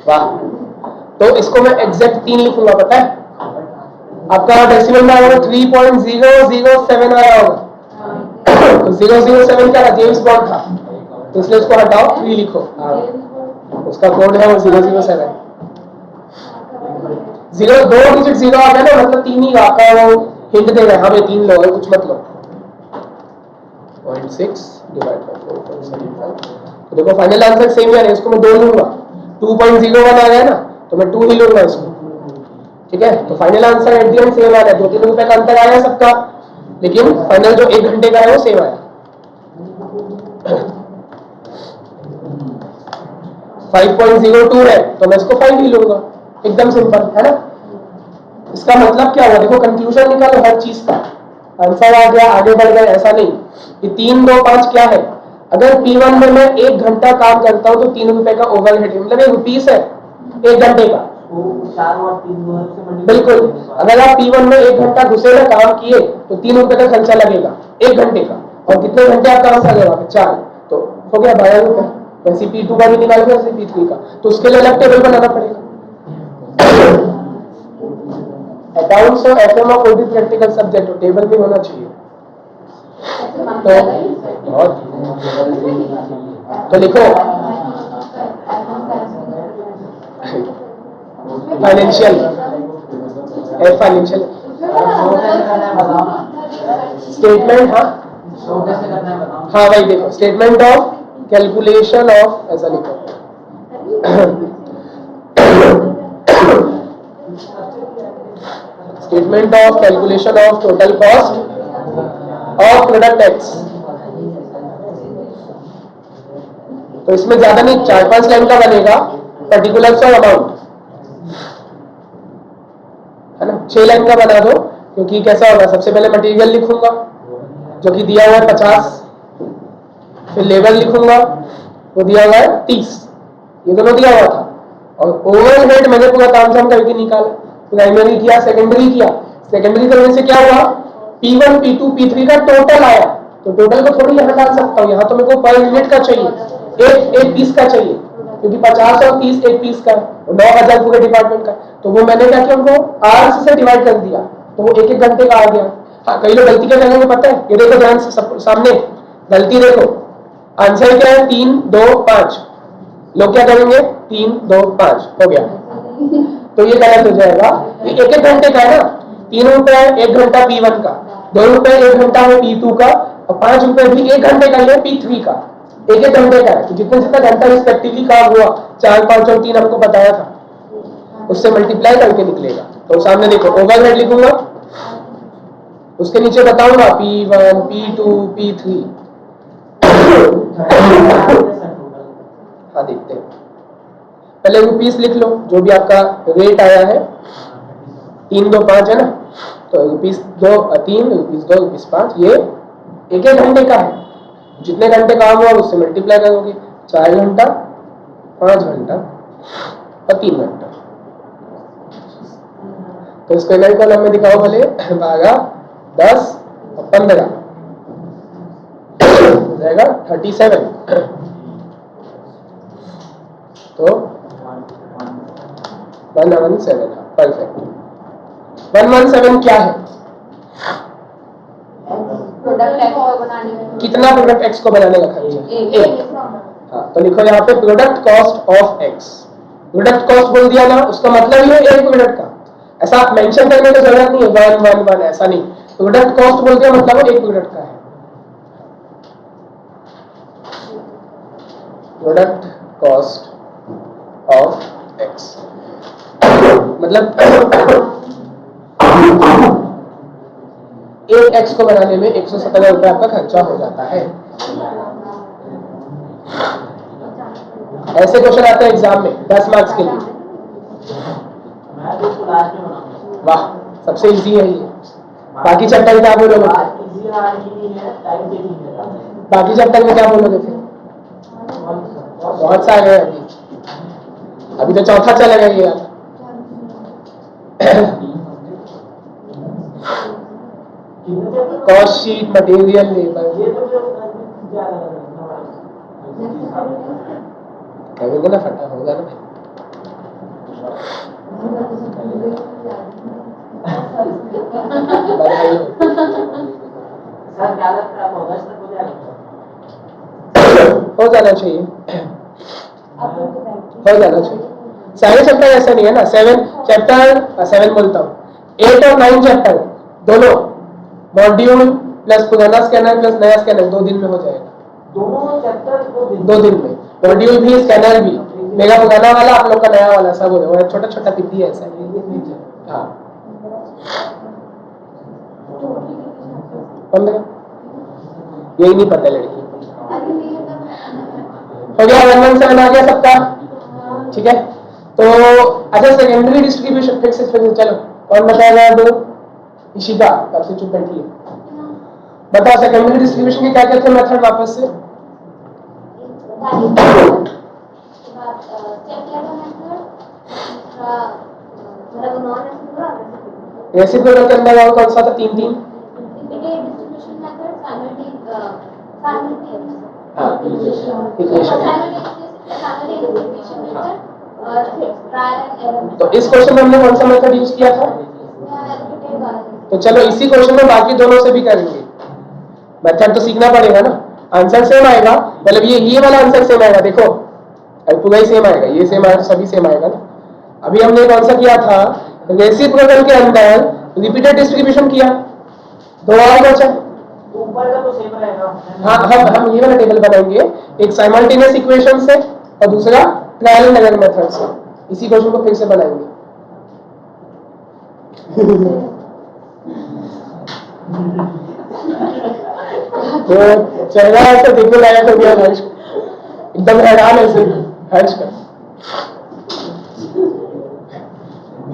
वाह, तो इसको मैं एग्जैक्ट 3 लिखूंगा, पता है आपका डेसिमल में आएगा 3.007 आया होगा। तो 007 क्या था? जेम्स बॉन्ड था, तो इसलिए उसको हटाओ, 3 लिखो। उसका कोड है वो 007। 2 डिजिट 0 आ गया ना, मतलब 3 ही आपका वो हिंट दे रहा है हमें 3 लोग कुछ मतलब 0.6 डिवाइड बाय 4.75। तो देखो फाइनल आंसर सेम है, इसको मैं 2 लूंगा। 2.01 आ गया ना, तो मैं 2 ही लूंगा इसको, ठीक है। तो final answer at the end same आ रहा है, 2-3 रुपए का अंतर आया सबका, लेकिन फाइनल जो 1 घंटे का है वो सेम आया। 5.02 है तो मैं इसको 5 ही लूंगा, एकदम सिंपल है ना। इसका मतलब क्या हुआ? देखो कंक्लूजन निकालो हर चीज का, आंसर आ गया, आगे बढ़ गए, ऐसा नहीं। ये 3, 2, 5 क्या है? अगर P1 में मैं 1 घंटा काम करता हूँ तो 3 रुपए का ओवरहेड, मतलब 1 रुपीस है 1 घंटे का। बिल्कुल, अगर आप P1 में 1 घंटा घुसे ना काम किए तो 3 रुपए का खर्चा लगेगा 1 घंटे का, और कितने घंटे आप काम करेगा? 4, तो हो गया 12 रुपए। वैसे P2 का भी निकाल गया, वैसे P3 का, तो उसके लिए अलग टेबल बनाना पड़ेगा। अकाउंट्स और FM और कोई भी प्रैक्टिकल सब्जेक्ट हो टेबल में होना चाहिए। तो लिखो फाइनेंशियल, फाइनेंशियल स्टेटमेंट। हाँ भाई देखो, स्टेटमेंट ऑफ कैलकुलेशन ऑफ, ऐसा लिखो statement of calculation of total cost of product x. तो इसमें ज्यादा नहीं, 4-5 लाइन का बनेगा, पर्टिकुलर्स और अमाउंट, है ना। 6 लाइन का बना दो, क्योंकि कैसा होगा, सबसे पहले मटेरियल लिखूंगा जो कि दिया हुआ है 50, फिर लेबर लिखूंगा वो दिया हुआ है 30, ये दोनों दिया हुआ था। और ओवरहेड मैंने पूरा काम झाम करके निकाला, प्राइमरी किया, सेकेंडरी किया। सेकेंडरी करने से क्या हुआ? P1, P2, P3 का टोटल आया, तो टोटल को थोड़ी यहाँ डाल सकता हूँ, यहाँ तो मेरे को पर यूनिट का चाहिए, एक पीस का चाहिए, क्योंकि 50 और 30 एक पीस का, 9,000 पूरे डिपार्टमेंट का। तो वो मैंने क्या किया, उनको आवर्स से डिवाइड कर दिया, तो वो 1-1 घंटे का आ गया। हाँ, कई लोग गलती क्या करेंगे पता है? ये देखो ध्यान से, सामने गलती देखो, आंसर क्या है? 3, 2, 5। लोग क्या करेंगे? 3, 2, 5 हो गया, तो ये गलत हो जाएगा। ये 1-1 घंटे का है ना, 3 रुपए 1 घंटा P1 का, 2 रुपए 1 घंटा है P2 का, और 5 रुपए भी 1 घंटे का है P3 का। 1-1 घंटे का है, तो जितना जितना घंटा रिस्पेक्टिवली काम हुआ, 4, 5 और 3 हमको बताया था, उससे मल्टीप्लाई करके निकलेगा। तो सामने देखो ओवरहेड लिखूंगा, उसके नीचे बताऊंगा P1, P2, P3। हाँ देखते हैं, पहले रुपीस लिख लो, जो भी आपका रेट आया है, 3, 2, 5 है ना, तो रुपीस 2, 3, रुपीस 2, रुपीस 5, ये 1-1 घंटे का है। जितने घंटे काम हुआ उससे मल्टीप्लाई करोगे, 4 घंटा, 5 घंटा और 3 घंटा। तो इसको इनर कॉलम में दिखाओ भले, भागा 10 और 15 हो जाएगा 37। तो 117, परफेक्ट। 117 क्या है? प्रोडक्ट एक्स को बनाने में कितना प्रोडक्ट एक्स को बनाने का खर्चा? 1। हाँ, तो लिखो यहाँ पे product cost of x. Product cost बोल दिया ना, उसका मतलब ही है 1 प्रोडक्ट का, ऐसा मेंशन करने की जरूरत नहीं है 1, 1, 1, ऐसा नहीं। प्रोडक्ट कॉस्ट बोल दिया मतलब 1 प्रोडक्ट का है। प्रोडक्ट कॉस्ट ऑफ एक्स मतलब 1 एक्स को बनाने में 117 रुपए आपका खर्चा हो जाता है। ऐसे क्वेश्चन आते हैं एग्जाम में 10 मार्क्स के लिए। मैं तो इसको लास्ट में बनाऊंगा। वाह, सबसे इजी है ये। बाकी चैप्टर क्या बोलोगे? बात इजी नहीं है, टाइम टेकिंग है। बाकी चैप्टर में क्या बोलोगे फिर? बहुत सारे हैं अभी तो चौथा चलेगा ये। Cost sheet, material, labour. ये तो ज्यादा कहेंगे ना, फटा होगा ना भाई। सर क्या लगता है आपको अगस्त तक हो जाएगा? हो जाना चाहिए, हो जाना चाहिए। सारे चैप्टर ऐसा नहीं है ना। 7 बोलता हूँ, 8 और 9 चैप्टर दोनों मॉड्यूल प्लस पुराना स्कैनर प्लस नया स्कैनर 2 दिन में हो जाएगा। दोनों चैप्टर 2 दिन में, मॉड्यूल भी स्कैनर भी, मेरा पुराना वाला आप लोग का नया वाला सब हो जाएगा। छोटा छोटा पिद्दी है ऐसा। हाँ 15 यही नहीं पता लड़की। हो गया 117 आ गया सबका, ठीक है। तो अच्छा सेकेंडरी डिस्ट्रीब्यूशन फिर से चलो कौन बताएगा? अब इशिका कब से चुप बैठी है, बताओ सेकेंडरी डिस्ट्रीब्यूशन के क्या क्या थे मेथड वापस से? रेसिप्रोकल के अंदर और कौन सा था? 3 तो इस क्वेश्चन में हमने कौन सा मेथड यूज किया था? तो चलो इसी क्वेश्चन में बाकी दोनों से भी करेंगे। मेथड तो सीखना पड़ेगा ना। आंसर सेम आएगा, मतलब ये वाला आंसर सेम आएगा। देखो पूरा ही सेम आएगा, ये सेम आएगा, सभी सेम आएगा ना। अभी हमने कौन सा किया था? रेसिप्रोकल के अंदर रिपीटेड डिस्ट्रीब्यूशन किया, 2 और बचा। ऊपर का तो सेम रहेगा। हाँ हम ये वाला टेबल बनाएंगे, एक साइमल्टेनियस इक्वेशन से और दूसरा ट्रायल एंड एरर मेथड से। इसी क्वेश्चन को फिर से बनाएंगे। तो चेहरा ऐसे देखने लायक हो गया हर्ष, एकदम हैरान ऐसे हर्ष का।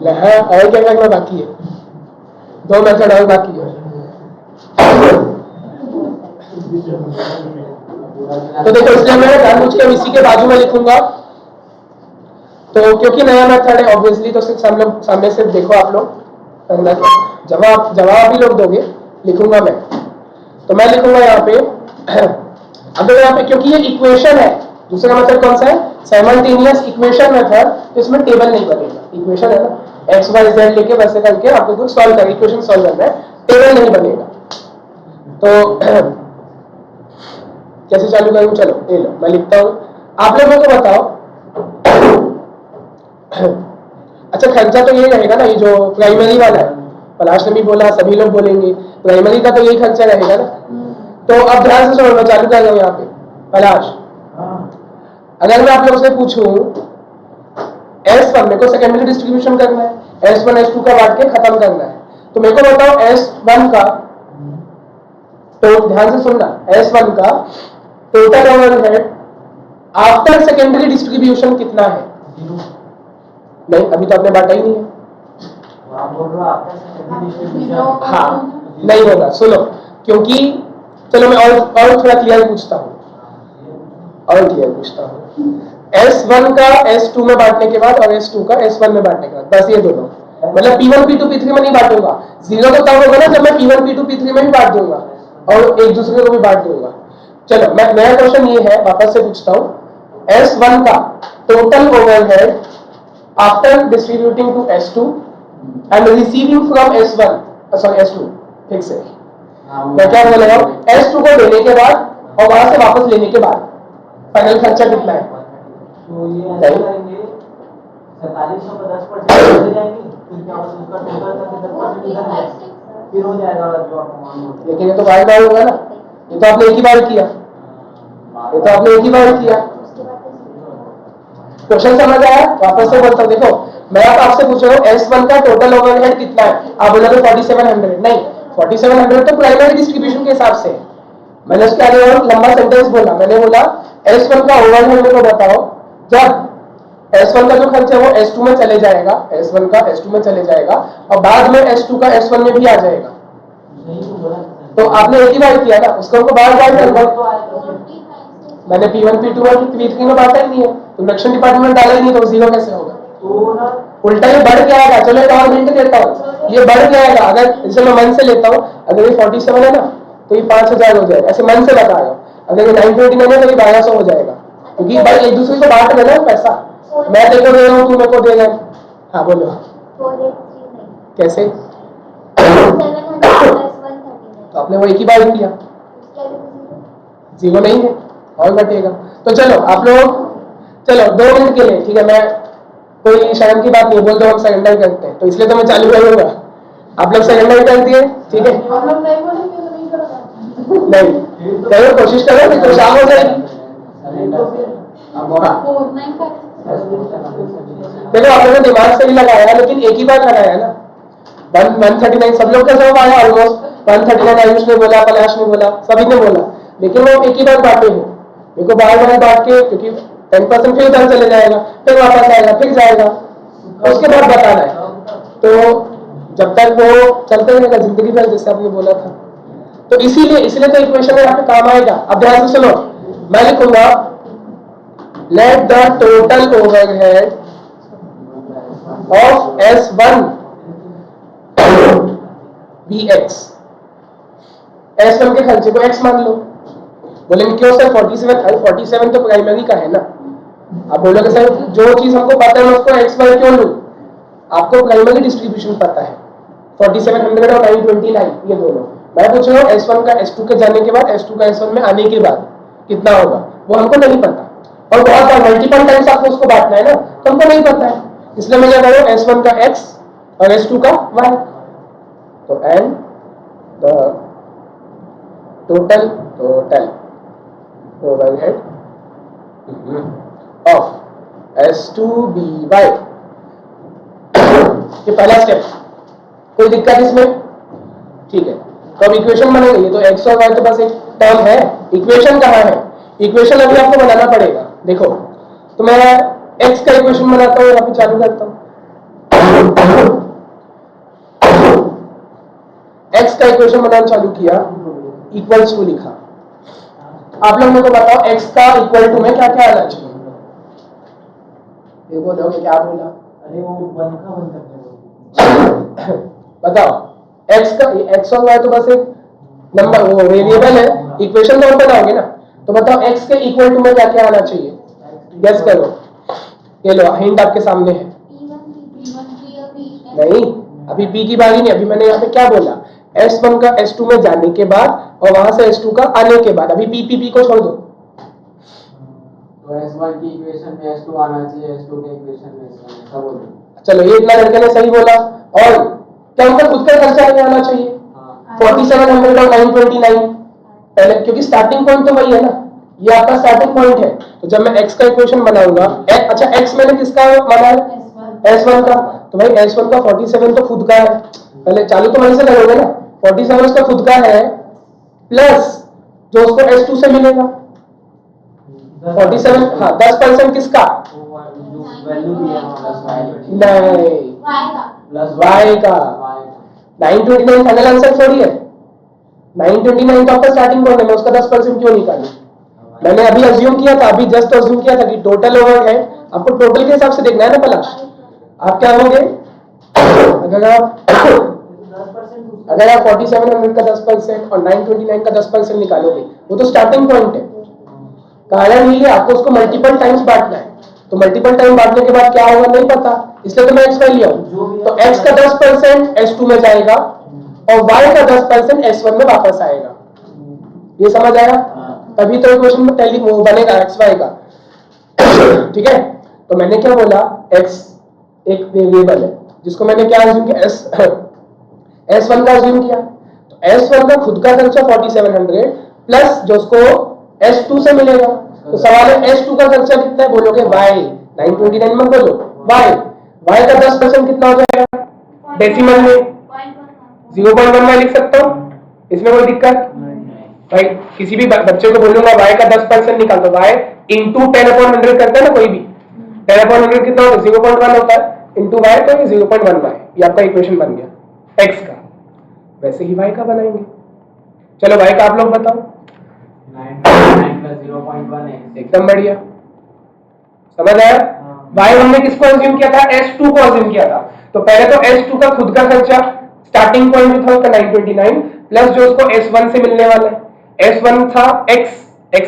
और क्या करना बाकी है? 2 मेथड और बाकी है। तो देखो इसलिए मैं जानबूझ के इसी के बाजू में लिखूंगा, तो क्योंकि नया मेथड है ऑब्वियसली, तो सिर्फ सामने से देखो आप लोग करना क्या। जवाब भी लोग दोगे, लिखूंगा मैं। तो मैं लिखूंगा यहाँ पे अगर यहाँ पे, क्योंकि ये इक्वेशन है, दूसरा मेथड कौन सा है? Simultaneous equation method. तो इसमें टेबल नहीं बनेगा, इक्वेशन है ना, एक्स वाई जेड लेके वैसे करके आपको कुछ सॉल्व करना, इक्वेशन सॉल्व करना है, टेबल नहीं बनेगा। तो कैसे चालू करूं? चलो ये लो मैं लिखता हूं, आप लोगों को बताओ। अच्छा खर्चा तो यही रहेगा ना, ये जो प्राइमरी वाला है, पलाश ने भी बोला, सभी लोग बोलेंगे, प्राइमरी का तो यही खर्चा रहेगा ना। तो अब ध्यान से सुनो, मैं चालू कर रहा हूं यहाँ पे। पलाश, अगर मैं आप लोगों से पूछूं S1 मेरे को सेकेंडरी डिस्ट्रीब्यूशन करना है, S1 S2 का बांट के खत्म करना है, तो मेरे को बताओ S1 का, तो ध्यान से सुनना, S1 का total overhead after secondary distribution कितना है? नहीं, अभी तो आपने बांटा ही नहीं है। आप बोल रहे हो आपका सेकेंडरी डिस्ट्रीब्यूशन? हाँ नहीं होगा, सुनो, क्योंकि चलो मैं और थोड़ा क्लियर पूछता हूँ, S1 का S2 में बांटने के बाद और S2 का S1 में बांटने के बाद, बस ये दोनों, मतलब P1 P2 P3 में नहीं बांटूंगा। 0 तो तब होगा ना जब मैं P1 P2 P3 में भी बांट दूंगा और एक दूसरे को भी बांट दूंगा। चलो मैं नया क्वेश्चन ये है, वापस से पूछता हूँ, S1 का total overhead after distributing to S2 and receiving from S1 sorry S2, ठीक से मैं क्या बोल रहा हूँ, S2 को देने के बाद और वहां से वापस लेने के बाद फाइनल खर्चा कितना है? तो ये ऐसा करेंगे, 4700 का 10% हो जाएंगे, फिर क्या होगा उसका टोटल करके 10% इधर है, फिर हो जाएगा जो आपको मालूम है। लेकिन ये तो बार बार होगा ना, ये तो आपने एक ही बार किया, क्वेश्चन समझ आया? वापस से बोलता हूँ, देखो मैं अब आपसे पूछ रहा हूँ S1 का टोटल ओवरहेड कितना है? आप बोलोगे 4700, नहीं 4700 तो प्राइमरी डिस्ट्रीब्यूशन के हिसाब से, मैंने उसके आगे और लंबा सेंटेंस बोला, मैंने बोला S1 का ओवरहेड मेरे को बताओ जब S1 का जो खर्च है वो S2 में चले जाएगा, S1 का S2 में चले जाएगा और बाद में S2 का S1 में भी आ जाएगा। तो आपने एक ही बार किया ना, उसको हमको बार बार करना। मैंने P1 P2 और P3 में बांटा ही नहीं है, तो रिडक्शन डिपार्टमेंट में डाला ही नहीं, तो जीरो कैसे होगा? उल्टा ये बढ़ के आएगा। चलो एक और हिंट देता हूँ, ये बढ़ के आएगा। अगर जैसे मैं मन से लेता हूँ, अगर ये 47 है ना तो ये 5000 हो जाएगा, ऐसे मन से बताएगा। अगर ये 929 है तो ये 1200 हो जाएगा, क्योंकि भाई एक दूसरे को बांट देना है पैसा। मैं तेरे को दे रहा हूँ, तू मेरे को दे रहा है। हाँ बोलो। 483 कैसे? 700 तो आपने वो एक ही बार किया, जीरो नहीं है और घटेगा। तो चलो आप लोग, चलो 2 मिनट के लिए, ठीक है, मैं कोई शर्म की बात नहीं, बोल दो हम सरेंडर करते हैं, तो इसलिए तो मैं चालू करूंगा। आप लोग सरेंडर कर दिए, ठीक है? नहीं करो, कोशिश करो, फिर तो शाम हो जाएगी। देखो आप लोगों ने दिमाग से ही लगाया, लेकिन एक ही बार लगाया ना। 139 सब लोग का जवाब आया ऑलमोस्ट। 139 आयुष ने बोला, पलाश ने बोला, सभी ने बोला, लेकिन वो एक ही बार बांटे हो। देखो बार बार बांट के, क्योंकि 10% फिर उधर चले जाएगा, फिर वापस आएगा, फिर जाएगा, उसके बाद बताना है। तो जब तक वो चलते रहेगा जिंदगी भर, जैसे आपने बोला था। तो इसीलिए तो इक्वेशन यहाँ पे काम आएगा। अब ध्यान से सुनो, मैं लिखूंगा let the total overhead of S1 be X। S1 के खर्चे को X मान लो। बोलेंगे क्यों सर? 47 तो प्राइमरी का है ना। आप बोलोगे सर जो चीज हमको पता है उसको X वाई क्यों लूं? आपको प्राइमरी डिस्ट्रीब्यूशन पता है, 4700 और 929 ये दोनों। मैं पूछ रहा हूँ S1 का S2 के जाने के बाद, S2 का S1 में आने के बाद कितना होगा, वो हमको नहीं पता। और बहुत बार मल्टीपल टाइम्स आपको उसको बांटना है ना, तो हमको नहीं पता है। इसलिए मैं क्या करूँ, S1 का X और S2 का Y। तो and the total overhead of S2BY। ये पहला स्टेप। कोई दिक्कत इसमें? ठीक है, तो अब इक्वेशन बनेगी। ये तो X और Y तो बस एक टर्म है, इक्वेशन कहाँ है? इक्वेशन अभी आपको बनाना पड़ेगा। देखो तो मैं X का इक्वेशन बनाता हूँ, यहाँ पे चालू करता हूँ। X का इक्वेशन बनाना चालू किया, इक्वल्स टू लिखा। आप लोग मेरे को बताओ X का इक्वल टू में क्या क्या आना चाहिए? ये बोलोगे क्या बोला? अरे वो 1 का 1 करते हो। बताओ X और Y तो बस एक नंबर, वो वेरिएबल है। इक्वेशन तो हम बनाओगे ना, तो बताओ X के इक्वल टू में क्या क्या आना चाहिए? गेस करो। ये लो हिंट आपके सामने है। नहीं, अभी P की बारी नहीं। अभी मैंने यहाँ पे क्या बोला, S1 का S2 में जाने के बाद और वहां से S2 का आने के बाद। अभी P को छोड़ दो। तो S1 की इक्वेशन में S2 आना चाहिए, S2 के इक्वेशन में S1 ऐसा बोलो। चलो ये इतना लड़के ने सही बोला। और क्या उनका खुद का खर्चा नहीं आना चाहिए? 4700 और 929 पहले, क्योंकि स्टार्टिंग पॉइंट तो वही है ना, ये आपका स्टार्टिंग पॉइंट है। तो जब मैं X का इक्वेशन बनाऊंगा, अच्छा X मैंने किसका माना है? S1 का। तो भाई S1 का 47 तो खुद का है, पहले चालू तो वहीं से करोगे ना। 47 उसका खुद का है, प्लस जो उसको S2 से मिलेगा 47। हाँ 10% किसका? वैल्यू दिया नहीं, Y का। 929 फाइनल आंसर थोड़ी है। 929 तो आपका स्टार्टिंग पॉइंट है, मैं उसका 10% क्यों निकालूं? मैंने अभी अज्यूम किया था, अभी जस्ट अज्यूम किया था कि टोटल ओवर है। आपको टोटल के हिसाब से देखना है ना पलाश। आप क्या होंगे, अगर आप 4700 का 10% और 929 का 10% निकालोगे, वो तो स्टार्टिंग पॉइंट है। कारण ये आपको उसको मल्टीपल टाइम्स बांटना है, तो मल्टीपल टाइम बांटने के बाद क्या होगा नहीं पता, इसलिए तो मैं X लिया हूं। तो X का 10% S2 में जाएगा और Y का 10% S1 में वापस आएगा। ये समझ आया? तभी तो इक्वेशन में टैली वो बनेगा XY का। ठीक है, तो मैंने क्या बोला, X एक वेरिएबल है जिसको मैंने क्या अज्यूम किया, S1 का अज्यूम किया। तो S1 का खुद का खर्चा 4700 प्लस जो उसको S2 से मिलेगा। तो सवाल है S2 का खर्चा कितना है? बोलोगे Y। 929 में बोलो Y का 10% कितना हो जाएगा? डेसिमल में 0.1 में लिख सकता हूँ, इसमें कोई दिक्कत भाई? किसी भी बच्चे को बोलूंगा Y का 10% निकाल दो, Y इंटू 10/100 करता है ना कोई भी, 10 अपॉन 100 कितना होता है? 0.1 होता है इंटू वाई, तो ये 0.1 वाई, ये आपका इक्वेशन बन गया x का। वैसे ही y का बनाएंगे। चलो y का आप लोग बताओ। 9 plus 0.1 x। एकदम बढ़िया, समझ आया? y हमने किसको अज्यूम किया था? S2 को अज्यूम किया था। तो पहले तो S2 का खुद का खर्चा, स्टार्टिंग पॉइंट जो था उसका 929 प्लस जो उसको S1 से मिलने वाला है, S1 था x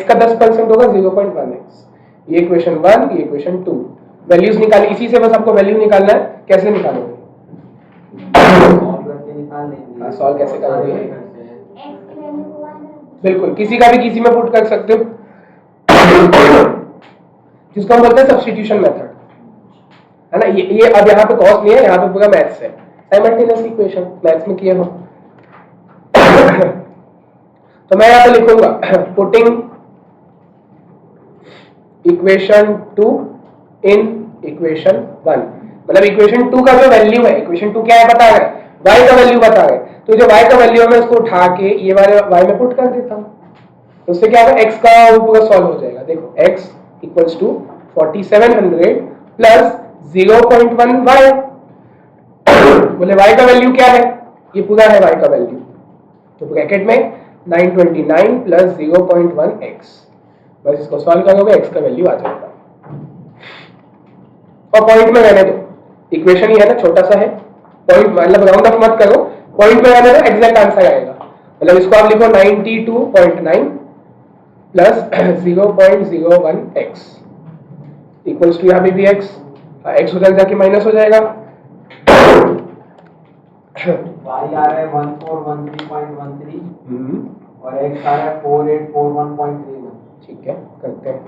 का 10% होगा 0.1x। ये इक्वेशन 1, ये इक्वेशन 2। वैल्यूज निकाली, इसी से बस आपको वैल्यू निकालना है। कैसे निकालोगे? सॉल्व कैसे करोगे? बिल्कुल, किसी का भी किसी में पुट कर सकते हो, जिसको हम बोलते हैं सब्स्टिट्यूशन मेथड, है ना। ये अब यहाँ पे कॉस्ट नहीं है, यहाँ पे पूरा मैथ्स है। साइमल्टेनियस इक्वेशन मैथ्स में किए हो। तो मैं यहाँ पे लिखूंगा पुटिंग इक्वेशन 2 इन इक्वेशन 1, मतलब इक्वेशन 2 का जो वैल्यू है, इक्वेशन 2 क्या है बता रहे, y का वैल्यू बता रहे, तो जो y का वैल्यू है मैं उसको उठा के ये वाले y में पुट कर देता हूँ, तो उससे क्या होगा, x का पूरा सॉल्व हो जाएगा। देखो x equals to 4700 plus 0.1 y। बोले y का वैल्यू क्या है? ये पूरा है y का वैल्यू, तो ब्रैकेट में 929 प्लस 0.1 x, बस इसको सॉल्व करोगे x का वैल्यू आ जाएगा। और पॉइंट में रहने दो, इक्वेशन ही है ना, छोटा सा है, पॉइंट मतलब राउंड ऑफ मत करो, पॉइंट में रहने दो, एग्जैक्ट आंसर आएगा। मतलब इसको आप लिखो 92.9 प्लस 0.01x इक्वल्स टू, यहाँ पे भी x, x उधर जाके माइनस हो जाएगा। y आ रहा है 1413.13 और x आ रहा है 4841.31। ठीक है, करते हैं।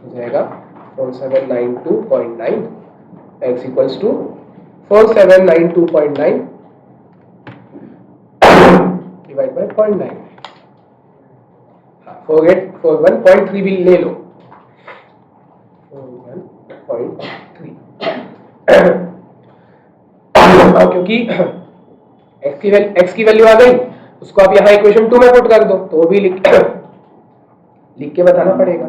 हो जाएगा 4792.9, x equals to 4792.9 divide by 0.9। 4841.3 भी ले लो, 41.3। क्योंकि x की वैल्यू आ गई, उसको आप यहाँ इक्वेशन 2 में पुट कर दो, तो वो भी लिख के बताना पड़ेगा।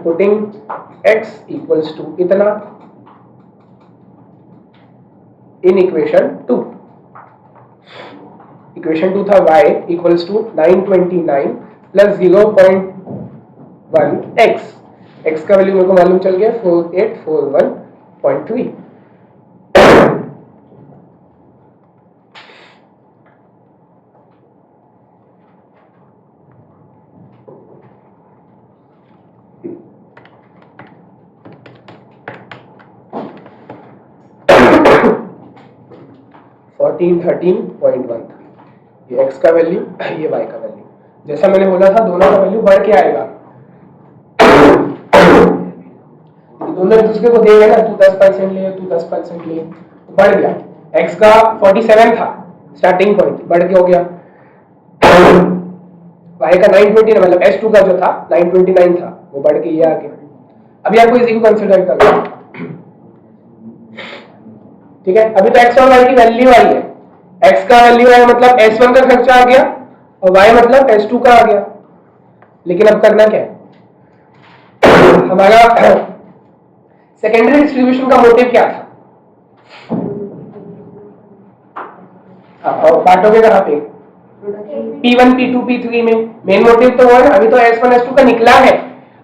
पुटिंग x इक्वल्स टू इतना इन इक्वेशन 2, इक्वेशन 2 था y equals to 929 plus 0.1 x का वैल्यू मेरे को मालूम चल गया 4841.3। ये x का वैल्यू, ये y का वैल्यू। जैसा मैंने बोला था, दोनों का वैल्यू बढ़ के आएगा, दोनों एक दूसरे को देंगे ना, तू 10% ले, तू 10% ले, तो बढ़ गया। x का 47 था स्टार्टिंग पॉइंट, बढ़ के हो गया y का 929, मतलब S2 का जो था 929 था, वो बढ़ के ये आ गया। अभी आपको इसी को कंसीडर करना, ठीक है। अभी तो x और y की वैल्यू आई है, x का वैल्यू है मतलब S1 का खर्चा आ गया और y मतलब S2 का आ गया। लेकिन अब करना क्या है, हमारा सेकेंडरी डिस्ट्रीब्यूशन का मोटिव क्या था? बांटोगे कहाँ पे? P1 P2 P3 में। मेन मोटिव तो वो है, अभी तो S1 S2 का निकला है,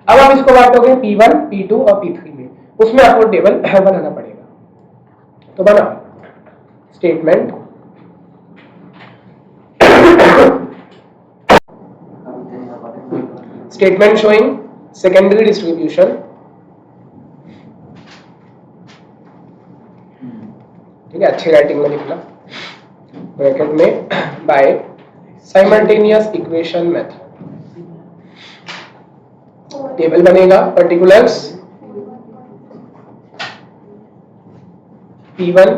अब आप इसको बांटोगे P1 P2 और P3 में, उसमें आपको टेबल बनाना पड़ेगा। तो बनाओ स्टेटमेंट showing secondary distribution, ठीक है, अच्छी राइटिंग में लिखना, ब्रैकेट में bye simultaneous equation method. Table बनेगा पर्टिकुलर्स P1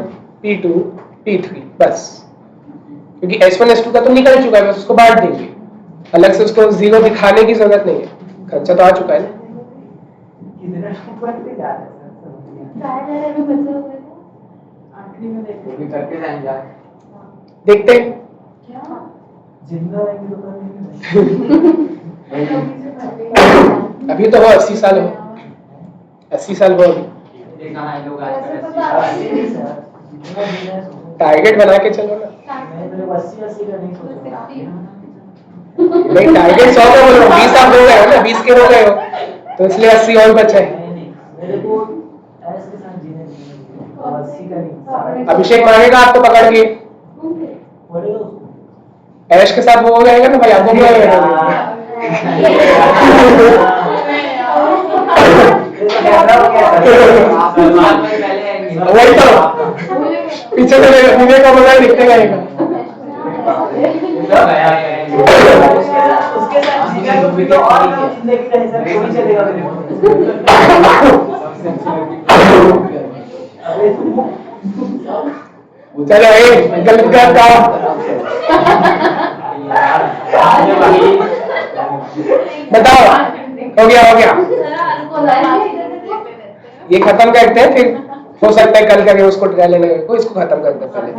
P2 P3 बस, क्योंकि S1 S2 का तो निकल चुका है, बस उसको बांट देंगे, अलग से उसको जीरो दिखाने की जरूरत नहीं है, खर्चा तो आ चुका है ना। आखिरी में ये करके जाएंगे आज। देखते हैं। जिंदा रहेंगे तो करेंगे। अभी तो हो 80 साल हो, 80 साल हो अभी। टारगेट बना के चलो ना। नहीं, टारगेट 100 का बोलो, 20 आप हो गए हो ना, 20 के हो गए हो तो इसलिए 80 और बचे हैं। अभिषेक मांगेगा आपको पकड़ के, ऐश के साथ वो हो जाएगा ना भाई, आपको क्या होगा? वही तो पीछे से विवेक का मजा दिखने लगेगा। उसके साथ जिंदगी तो और जिंदगी रहे सर, कोई चलेगा मेरे को। चलो गलत काम। बताओ, हो गया हो गया, ये खत्म करते हैं, फिर हो सकता है कल करके उसको ट्राई लेने को, इसको खत्म करते हैं पहले।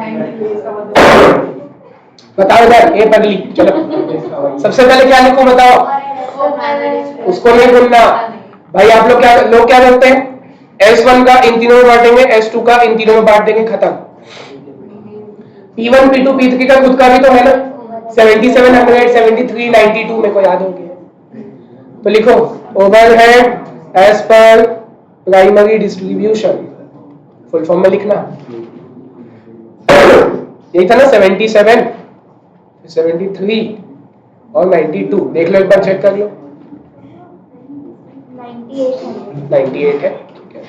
बताओ इधर, ये पगली, चलो सबसे पहले क्या लिखूं बताओ? उसको नहीं भूलना भाई। आप लोग क्या करते हैं? S1 का इन तीनों में बांटेंगे, S2 का इन तीनों में बांट देंगे, खत्म। P1 P2 P3 का खुद का भी तो है ना, 77 100 73 92 में को याद हो गया तो लिखो overhead as per primary distribution, full form में लिखना। यही था ना 77 73 और 92, देख लो एक बार, चेक कर लो। 98 है, ठीक है।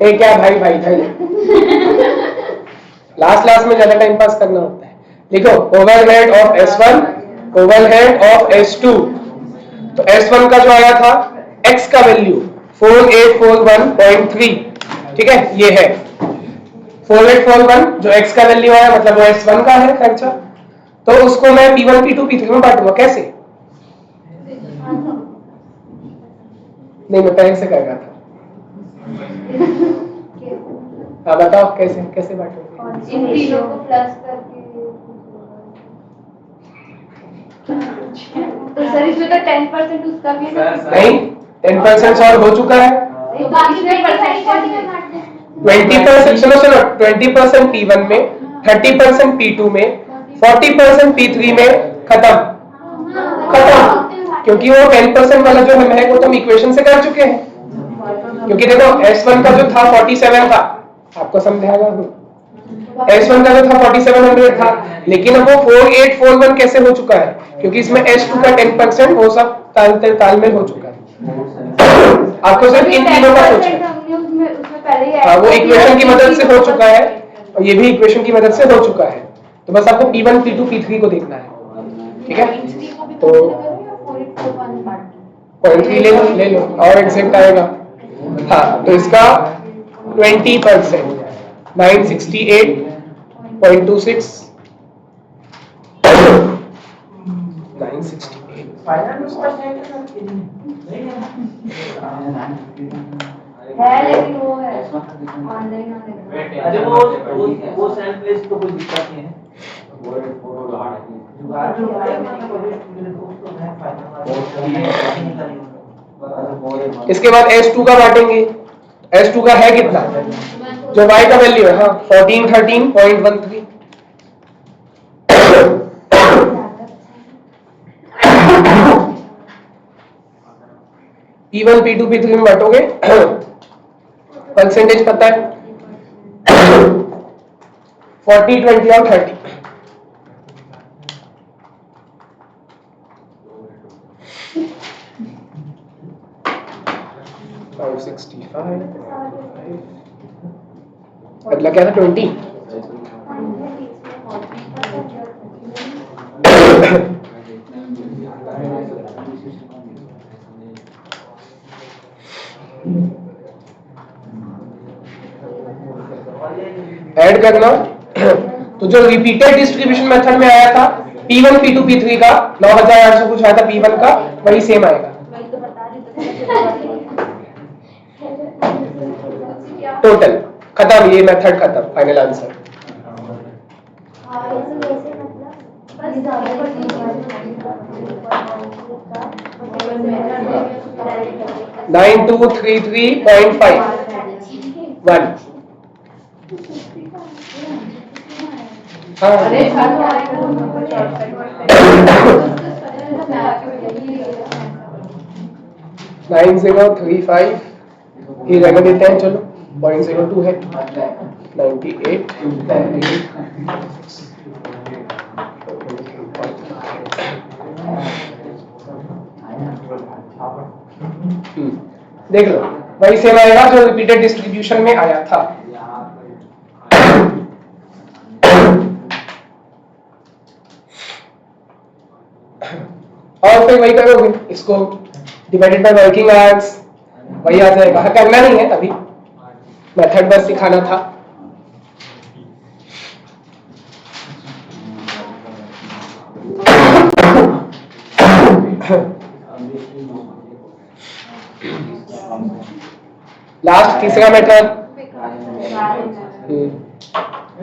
ए क्या भाई भाई भाई लास्ट में ज्यादा टाइम पास करना होता है। लिखो overhead of S1, overhead of S2। तो S1 का जो आया था X का वैल्यू 4841.3, ठीक है, ये है 4841 जो X का वैल्यू आया, मतलब वो S1 का है खर्चा। तो उसको मैं P1 P2 P3 में बांटूंगा, कैसे? नहीं, मैं पहले से कर रहा था। हाँ बताओ कैसे कैसे बांटोगे? इन तीनों को प्लस करके। तो सर इसमें तो 10% उसका भी है। नहीं, 10% और हो चुका है। तो बाकी 20% सुनो 20% P1 में, 30% P2 में, 40% P3 में, खत्म। क्योंकि वो 10% वाला जो है वो तो हम इक्वेशन से कर चुके हैं। क्योंकि देखो S1 का जो था 47 था, आपको समझाएगा S1 का जो था 4700 था, लेकिन अब वो 4841 कैसे हो चुका है? क्योंकि इसमें S2 का 10% वो सब तालमेल हो चुका है। आपको सिर्फ इन तीनों का सोचना है। हाँ, वो इक्वेशन की मदद से हो चुका है और ये भी इक्वेशन की मदद से हो चुका है। तो बस आपको P1 P2 P3 को देखना है, ठीक है? तो 0.3 ले लो और एग्जैक्ट आएगा। हाँ, तो इसका 20% 968.26 968 फाइनल उसका है लेकिन वो है ऑनलाइन आने। अरे वो सेल्फ प्लेस तो कोई दिक्कत नहीं है। जुगाड़ जो है उसको मैं फाइनल। इसके बाद S2 का बांटेंगे। S2 का है कितना? जो Y का वैल्यू है, हाँ 1413.13। P1 P2 P3 में बांटोगे, परसेंटेज पता है 40 20 और 30। अगला क्या था? 20। ऐड करना। तो जो रिपीटेड डिस्ट्रीब्यूशन मेथड में आया था P1 P2 P3 का 9800 कुछ आया था P1 का, वही सेम आएगा। टोटल खत्म, ये मेथड खत्म, फाइनल आंसर। 9233.5 1 अरे नाइन 9035 ये रहने देते हैं, चलो 0.02 है 98 देख लो वही सेम आएगा जो रिपीटेड डिस्ट्रीब्यूशन में आया था। और फिर वही करोगे, इसको डिवाइडेड बाय वर्किंग आवर्स वही आ जाएगा। करना नहीं है अभी, मेथड बस सिखाना था। लास्ट तीसरा मेथड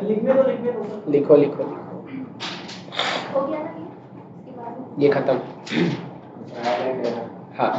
लिखो लिखो लिखो हो गया ना इसके बाद ये खत्म। हाँ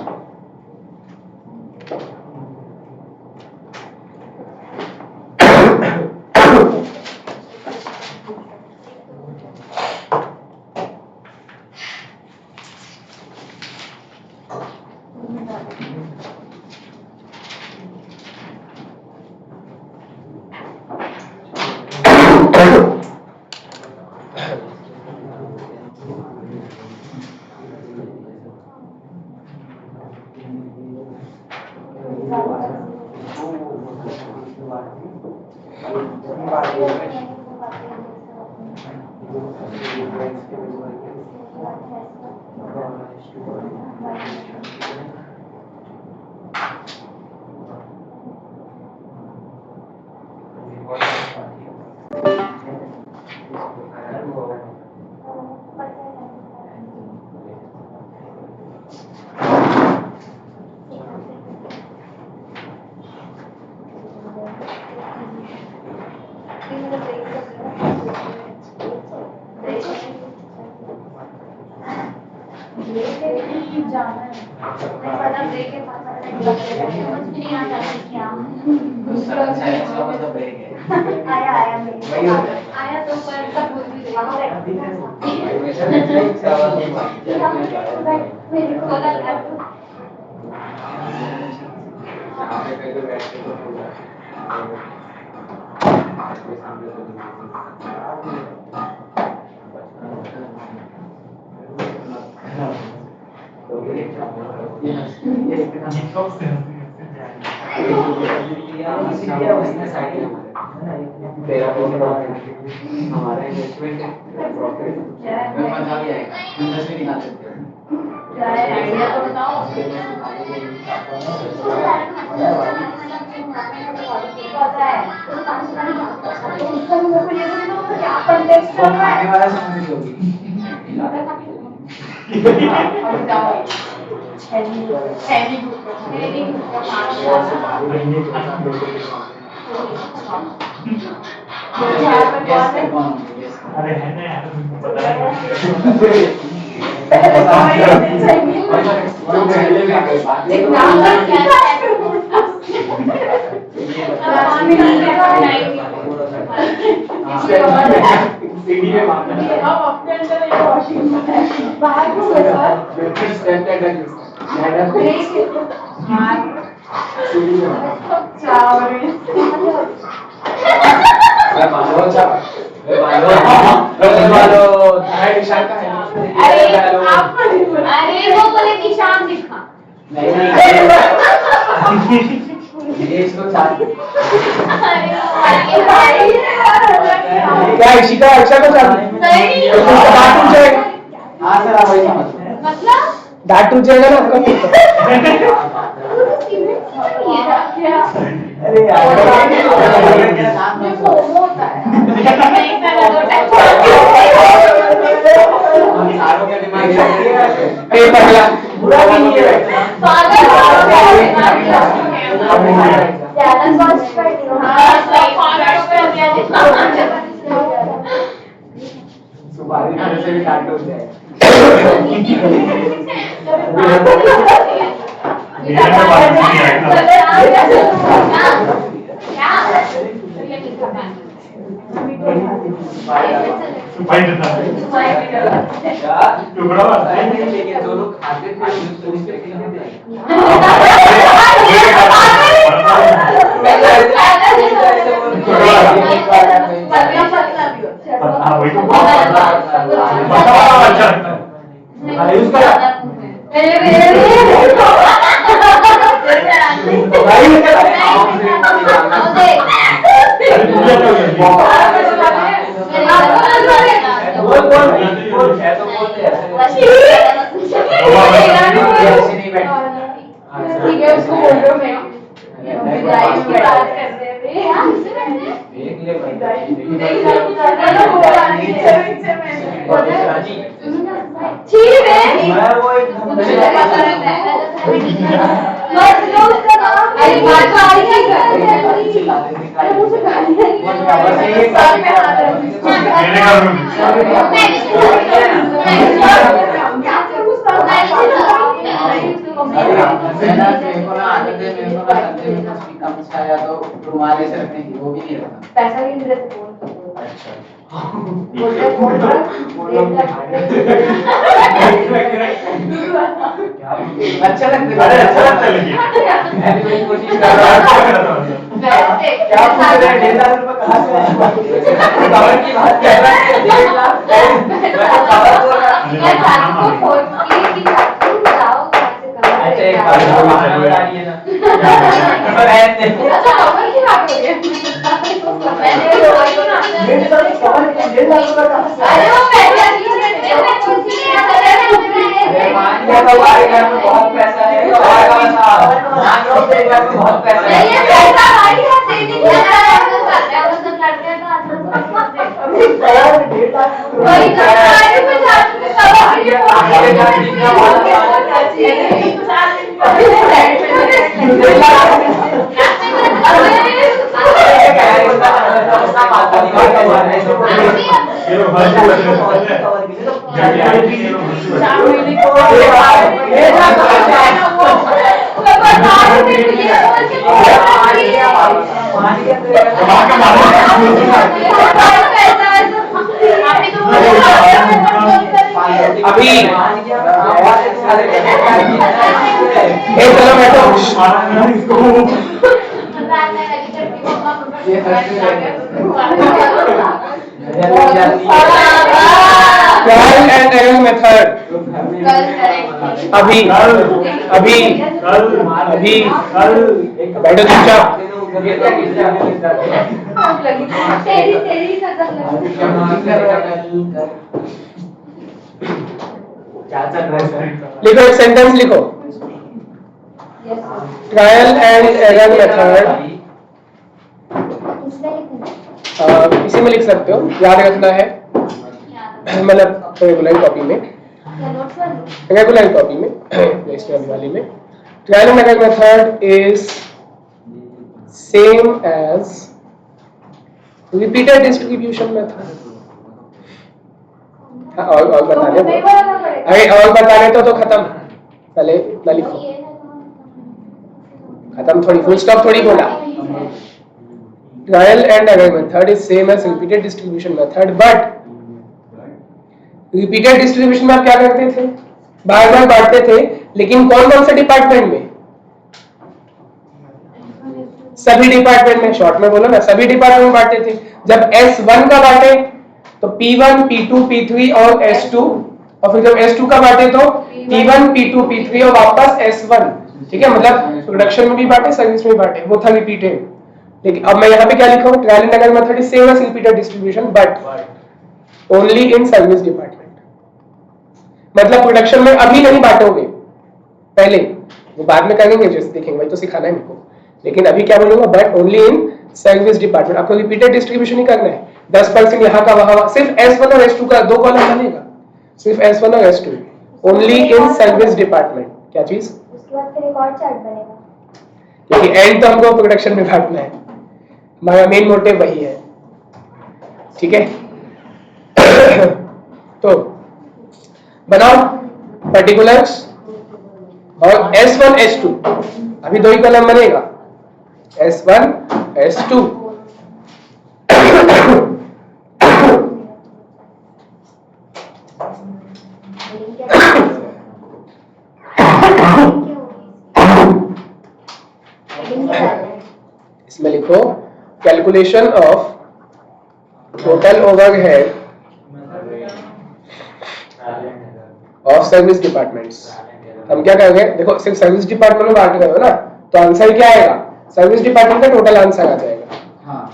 आया तो पर सब बोल भी मेरे को लगा हमारा इन्वेस्टमेंट प्रॉफिट में मजा भी आएगा, बिजनेस भी निकाल सकते हो। क्या है आइडिया तो बताओ। पता है तो काम से नहीं आता तो उसका भी मेरे को ये बोलना होगा क्या कंटेक्स्ट चल रहा है। आने वाला समझ लोगी। अब जाओ हैवी गुड अरे है ना यार, पता है एक नाम का क्या है सीडी में मामला अब अपने अंदर एक वॉशिंग है बाहर को अरे वो बोले निशान दिखा ये इसको चाहते क्या इशिका अच्छा को चाहती नहीं दांत टूट जाएगा। हाँ सर आप वही समझ मतलब दांत टूट जाएगा ना आपका। अरे ए पगला बुरा भी नहीं है। बारिश होने से भी काट हो जाए। लेकिन जो लोग खाते थे ठीक है उसको बोल दो मैं विदाई की बात कर रहे हैं यार इससे बैठे देख ले भाई ठीक है मैं वो एक मुझे पता रहता है मत लो उसका नाम अरे बात तो आ रही है अरे मुझे गाली आई है सर में हाथ रुमाले से रखने की वो भी नहीं रखना। पैसा भी नहीं रहता अच्छा लगता अरे अच्छा लगता है मैं भी वही कोशिश कर रहा हूँ। क्या पूछ रहे हैं 1,500 रुपए कहाँ से आए? कवर की बात कर रहा है 1.5 लाख मैं तो कवर बोल रहा हूँ। मैं चाकू को फोड़ के कि चाकू लाओ कैसे कवर अच्छा एक बात बता रही है ना अच्छा कवर की बात हो रही है मैंने तो वही ना मेरे साथ कवर 1.5 लाख कहाँ से अरे वो पैसा नहीं कुछ अरे मान लिया हमारे घर में बहुत पैसा है मान लो तेरे घर में बहुत पैसा है ये पैसा हमारी हाथ से नहीं जाता है मतलब लड़के का कवर 1.5 लाख वही तो हमारे पे जाते हैं हमारे घर जितना अभी चलो बैठो ट्रायल एंड एरर मेथड अभी अभी अभी बैठो चुपचाप तेरी तेरी सकल क्या चल रहा है सर? लिखो एक सेंटेंस लिखो ट्रायल एंड एरर मेथड इसी में लिख सकते हो याद रखना है मतलब रेगुलर कॉपी में रेगुलर कॉपी में वाली में trial and error method is same as repeated distribution method और बताने दो अरे और बताने तो खत्म पहले इतना लिखो खत्म थोड़ी फुल स्टॉप थोड़ी बोला trial and error method is same as repeated distribution method but repeated distribution में आप क्या करते थे बार बार बांटते थे लेकिन कौन कौन से डिपार्टमेंट में सभी डिपार्टमेंट में शॉर्ट में बोलो ना सभी डिपार्टमेंट में बांटते थे जब S1 का बांटे तो P1 P2 P3 और S2 और फिर जब S2 का बांटे तो P1 P2 P3 और वापस S1 ठीक है मतलब प्रोडक्शन में भी बांटे सर्विस में भी बांटे वो था रिपीटेड लेकिन अब मैं यहाँ पे क्या लिखा हूँ trial and error method is same as repeated distribution but only in service department मतलब प्रोडक्शन में अभी नहीं बांटोगे पहले वो बाद में करेंगे जैसे देखेंगे भाई तो सिखाना है मेरे को लेकिन अभी क्या बोलूंगा but only in service department आपको रिपीटेड डिस्ट्रीब्यूशन ही करना है 10% यहाँ का वहां सिर्फ S1 और S2 का दो कॉलम बनेगा सिर्फ S1 और S2 only in service department क्या चीज उसके बाद फिर एक और चार्ट बनेगा क्योंकि एंड तो हमको प्रोडक्शन में बांटना है हमारा मेन मोटिव वही है ठीक है तो बनाओ पर्टिकुलर्स और S1 S2 अभी दो ही कॉलम बनेगा S1 S2 इसमें लिखो calculation of total overhead of service departments. हम क्या करेंगे, देखो सिर्फ सर्विस डिपार्टमेंट में बांट रहे हो ना, तो आंसर क्या आएगा, सर्विस डिपार्टमेंट का टोटल आंसर आ जाएगा।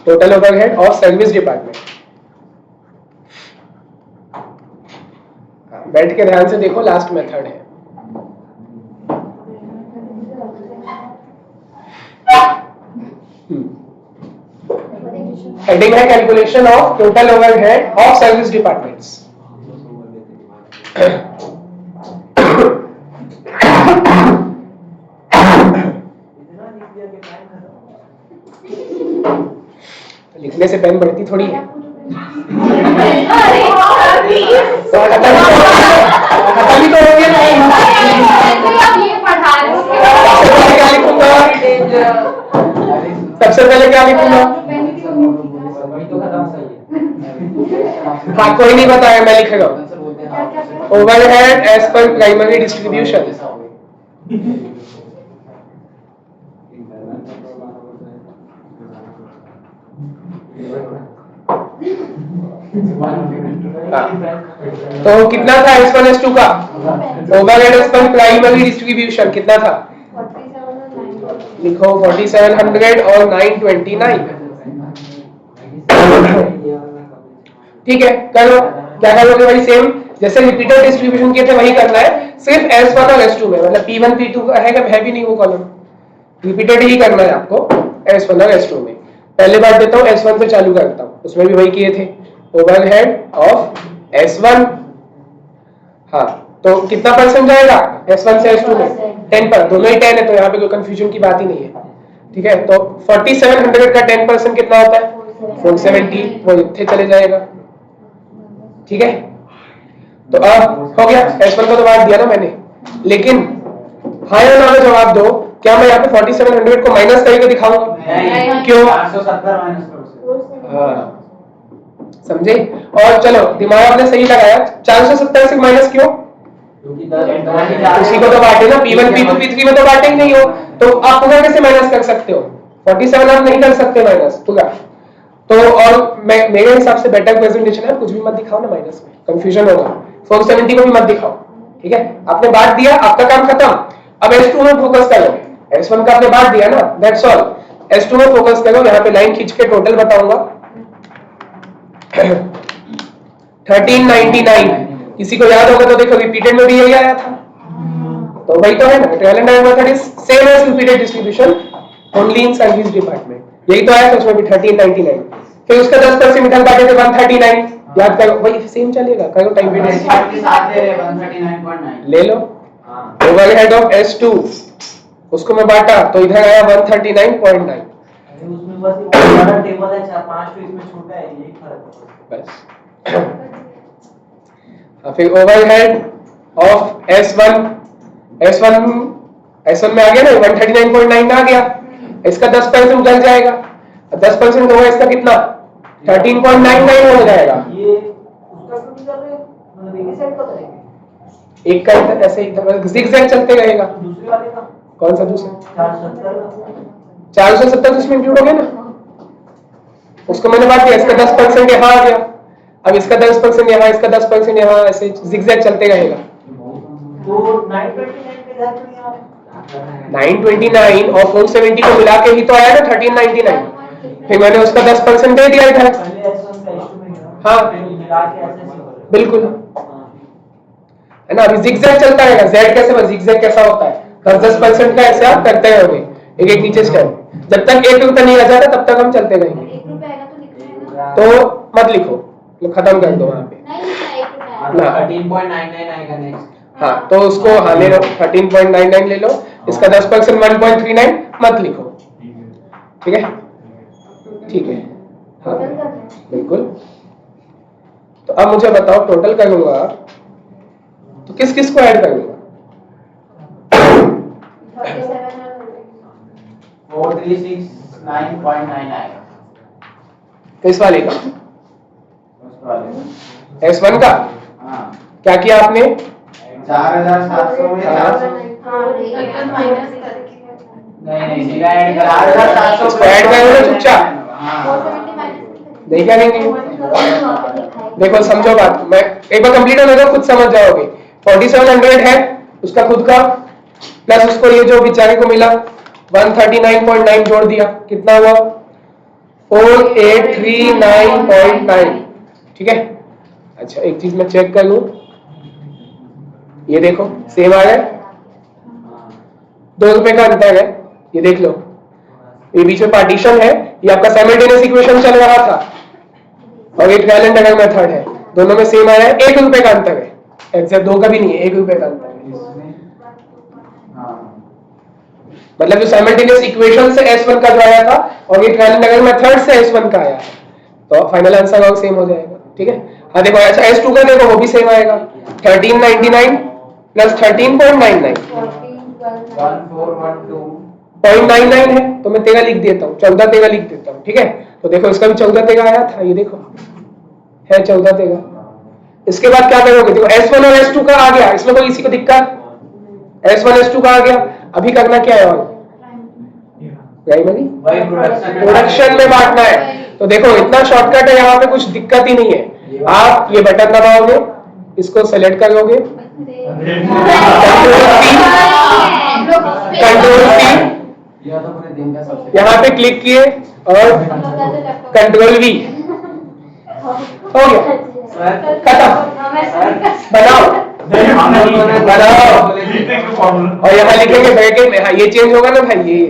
Total overhead of service department. बैठ के ध्यान से देखो, लास्ट मेथड है। हेडिंग है calculation of total overhead of service departments. लिखने से पेन बढ़ती थोड़ी है। खत्म ही तो हो गया। क्या लिखूंगा, सबसे पहले क्या लिखूंगा? हाँ कोई नहीं बताया, मैं लिखेगा overhead as per primary distribution. तो कितना था S1 S2 का overhead as per primary distribution कितना था? लिखो 4700 और 929। ठीक है, करो। क्या करोगे भाई, सेम जैसे रिपीटेड डिस्ट्रीब्यूशन किए थे वही करना है, सिर्फ S1 और S2 में, मतलब P1 P2 का है भी नहीं वो कॉलम, रिपीटेड ही करना है आपको S1 और S2 में। पहले बार देता हूँ S1 से चालू करता हूँ, उसमें भी वही किए थे ओवरहेड ऑफ S1। हाँ तो कितना परसेंट जाएगा S1 से S2 में? 10 पर, दोनों ही 10 है तो यहाँ पे कोई कंफ्यूजन की बात ही नहीं है। ठीक है, तो 4700 का 10% कितना होता है? 470, वो इतने चले जाएगा। ठीक है, तो अब हो गया, S1 को तो बांट दिया ना मैंने, लेकिन हाँ या ना में जवाब दो। क्या मैं यहाँ पे 4700 को माइनस करके दिखाऊंगा? क्यों? 470 माइनस करो। हाँ समझे? और चलो दिमाग आपने सही लगाया, 470 से माइनस क्यों? उसी को तो बांटे ना, P1 P2 P3 में तो बांटे ही नहीं हो, तो आप पूरा कैसे माइनस कर सकते हो? 47 आप नहीं कर सकते माइनस पूरा। तो और मेरे हिसाब से बेटर प्रेजेंटेशन है, कुछ भी मत दिखाओ ना माइनस में, कंफ्यूजन होगा। 470 को भी मत दिखाओ। ठीक है, आपने बांट दिया, आपका काम खत्म। अब S2 में फोकस करो। S1 का आपने बांट दिया ना, दैट्स ऑल। S2 में फोकस करो, यहाँ पे लाइन खींच के टोटल बताऊंगा। 1399, किसी को याद होगा तो देखो रिपीटेड में भी यही आया था, तो वही तो है ना, trial and method is same as repeated distribution only in service department. यही तो आया था उसमें भी 1399, फिर उसका 10% निकाल बांटे थे 139, याद करो, वही सेम चलेगा। करो टाइम पे ले लो। ओवरहेड ऑफ S2 उसको मैं बांटा तो इधर आया 139.9। उसमें बस बड़ा टेबल है, 4-5 तो इसमें छोटा है, यही फर्क है बस। फिर ओवरहेड ऑफ S1 में आ गया ना, 139.9 आ गया, इसका 10% उधर जाएगा, 10% होगा इसका कितना? 13.99 हो जाएगा। ये उसका क्यों नहीं कर रहे, मतलब एक ही साइड का करेंगे, एक का इधर ऐसे इधर जिगजैग चलते रहेगा। दूसरे वाले का कौन सा दूसरा? 470 470 इसमें इंक्लूड हो गया ना, उसको मैंने बांट दिया, इसका 10% यहाँ आ गया, अब इसका 10% यहाँ, इसका 10% यहाँ, ऐसे जिगजैग चलते रहेगा। तो 929 पे ध्यान नहीं आ रहा, 929 और 470 को मिला के ही तो आया ना 1399, फिर मैंने उसका 10% दे दिया इधर। पहले S1 का S2 में गया, हाँ फिर मिला के ऐसे ऐसे करो। बिल्कुल है ना, अभी जिगजैग चलता रहेगा। Z कैसे, जिगजैग कैसा होता है, 10% का ऐसे आप करते रहोगे, एक एक नीचे स्टेप, जब तक 1 रुपया नहीं आ जाता तब तक हम चलते रहेंगे। 1 रुपए आएगा तो लिखना है ना, तो मत लिखो, खत्म कर दो वहां पे। नहीं लिखना 1 रुपए आएगा। ना 13.99 आएगा नेक्स्ट। हाँ तो उसको हाँ ले लो, 13.99 ले लो, इसका 10% 1.39 मत लिखो। ठीक है, ठीक है, हाँ बिल्कुल। तो तो अब मुझे बताओ टोटल करूंगा तो किस किस को ऐड करूंगा? 4369.99 किस वाले का? उस वाले S1 का हाँ क्या किया आपने? 4700 में नहीं सीधा ऐड कर 4700 इसको ऐड करोगे चुपचाप हाँ नहीं क्या करेंगे? देखो समझो बात, मैं एक बार कंप्लीट होने दो, खुद समझ जाओगे। 4700 है उसका खुद का, प्लस उसको ये जो बेचारे को मिला 139.9 जोड़ दिया, कितना हुआ? 4839.9। ठीक है। अच्छा एक चीज मैं चेक कर लूं, ये देखो सेम आ रहा है, 2 रुपए का अंतर है, ये देख लो। ये बीच में पार्टीशन है, ये आपका साइमल्टेनियस इक्वेशन चल रहा था और ये ट्रायल एंड एरर मेथड है, दोनों में सेम आ रहा है, 1 रुपए का अंतर है, एग्जैक्ट 2 का भी नहीं है, 1 रुपए का अंतर है। मतलब जो साइमल्टेनियस इक्वेशन से S1 का जो आया था और ये ट्रायल एंड एरर मेथड से S1 का आया है, तो फाइनल आंसर और सेम हो जाएगा। ठीक है। हाँ देखो, अच्छा S2 का देखो वो भी सेम आएगा, 1399 प्लस 13.99 0.99 है, तो मैं 13 लिख देता हूँ, 14 13 लिख देता हूँ। ठीक है। तो देखो इसका भी 14 13 आया था, ये देखो है 14 13। इसके बाद क्या करोगे? देखो S1 और S2 का आ गया, इसमें कोई किसी को दिक्कत? S1 S2 का आ गया, अभी करना क्या है? और प्रोडक्शन में बांटना है। तो देखो इतना शॉर्टकट है, यहाँ पे कुछ दिक्कत ही नहीं है। आप ये बटन दबाओगे, इसको सेलेक्ट करोगे, कंट्रोल C, यहाँ पे क्लिक किए और कंट्रोल V, हो गया, खत्म। बनाओ और यहाँ लिखेंगे ब्रैकेट में, हाँ ये चेंज होगा ना भाई, ये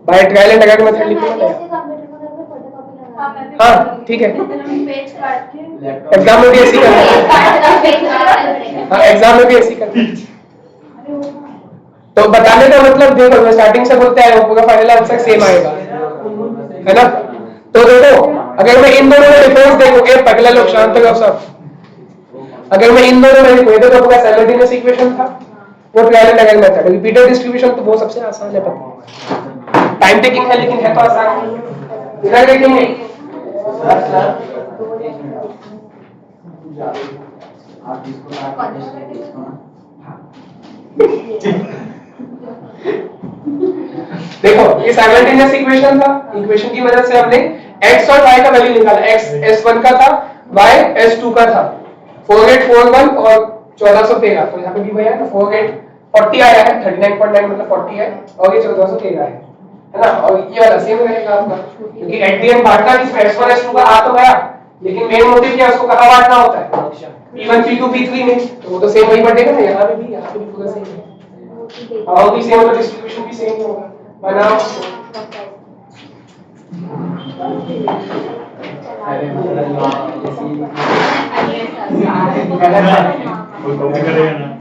by trial and error method लिखेंगे। हाँ ठीक है, एग्जाम में भी ऐसी करना है। हाँ एग्जाम में भी ऐसी करना है। तो बताने का मतलब देखो, स्टार्टिंग से बोलते आए पूरा फाइनल आंसर सेम आएगा, है ना? तो देखो अगर मैं इन दोनों में डिफरेंस देखोगे, पगला लोग शांत हो सब, अगर मैं इन दोनों में देखो तो पूरा साइमल्टेनियस इक्वेशन था, वो trial and error method. Repeated distribution तो वो सबसे आसान है, पता टाइम टेकिंग है लेकिन है तो आसान। इधर देखेंगे देखो ये साइमल्टेनियस इक्वेशन था, इक्वेशन की मदद से हमने x और y का वैल्यू निकाला। x S1 का था, y S2 का था, 4841 और 1413। तो यहाँ पे भी भैया ना 4840 आया है, 39.9 मतलब 40 है और ये 1413 है ना? और ये वाला सेम रहेगा आपका, क्योंकि एट द एंड बांटना इसमें S1 S2 का आ तो गया, लेकिन मेन मोटिव क्या है, उसको कहां बांटना होता है? P1 P2 P3 में, तो वो तो सेम वही बटेगा ना, यहाँ पे भी पूरा सेम है। और भी सेम होगा, डिस्ट्रीब्यूशन भी सेम होगा। बनाओ कोई कॉपी करेगा ना।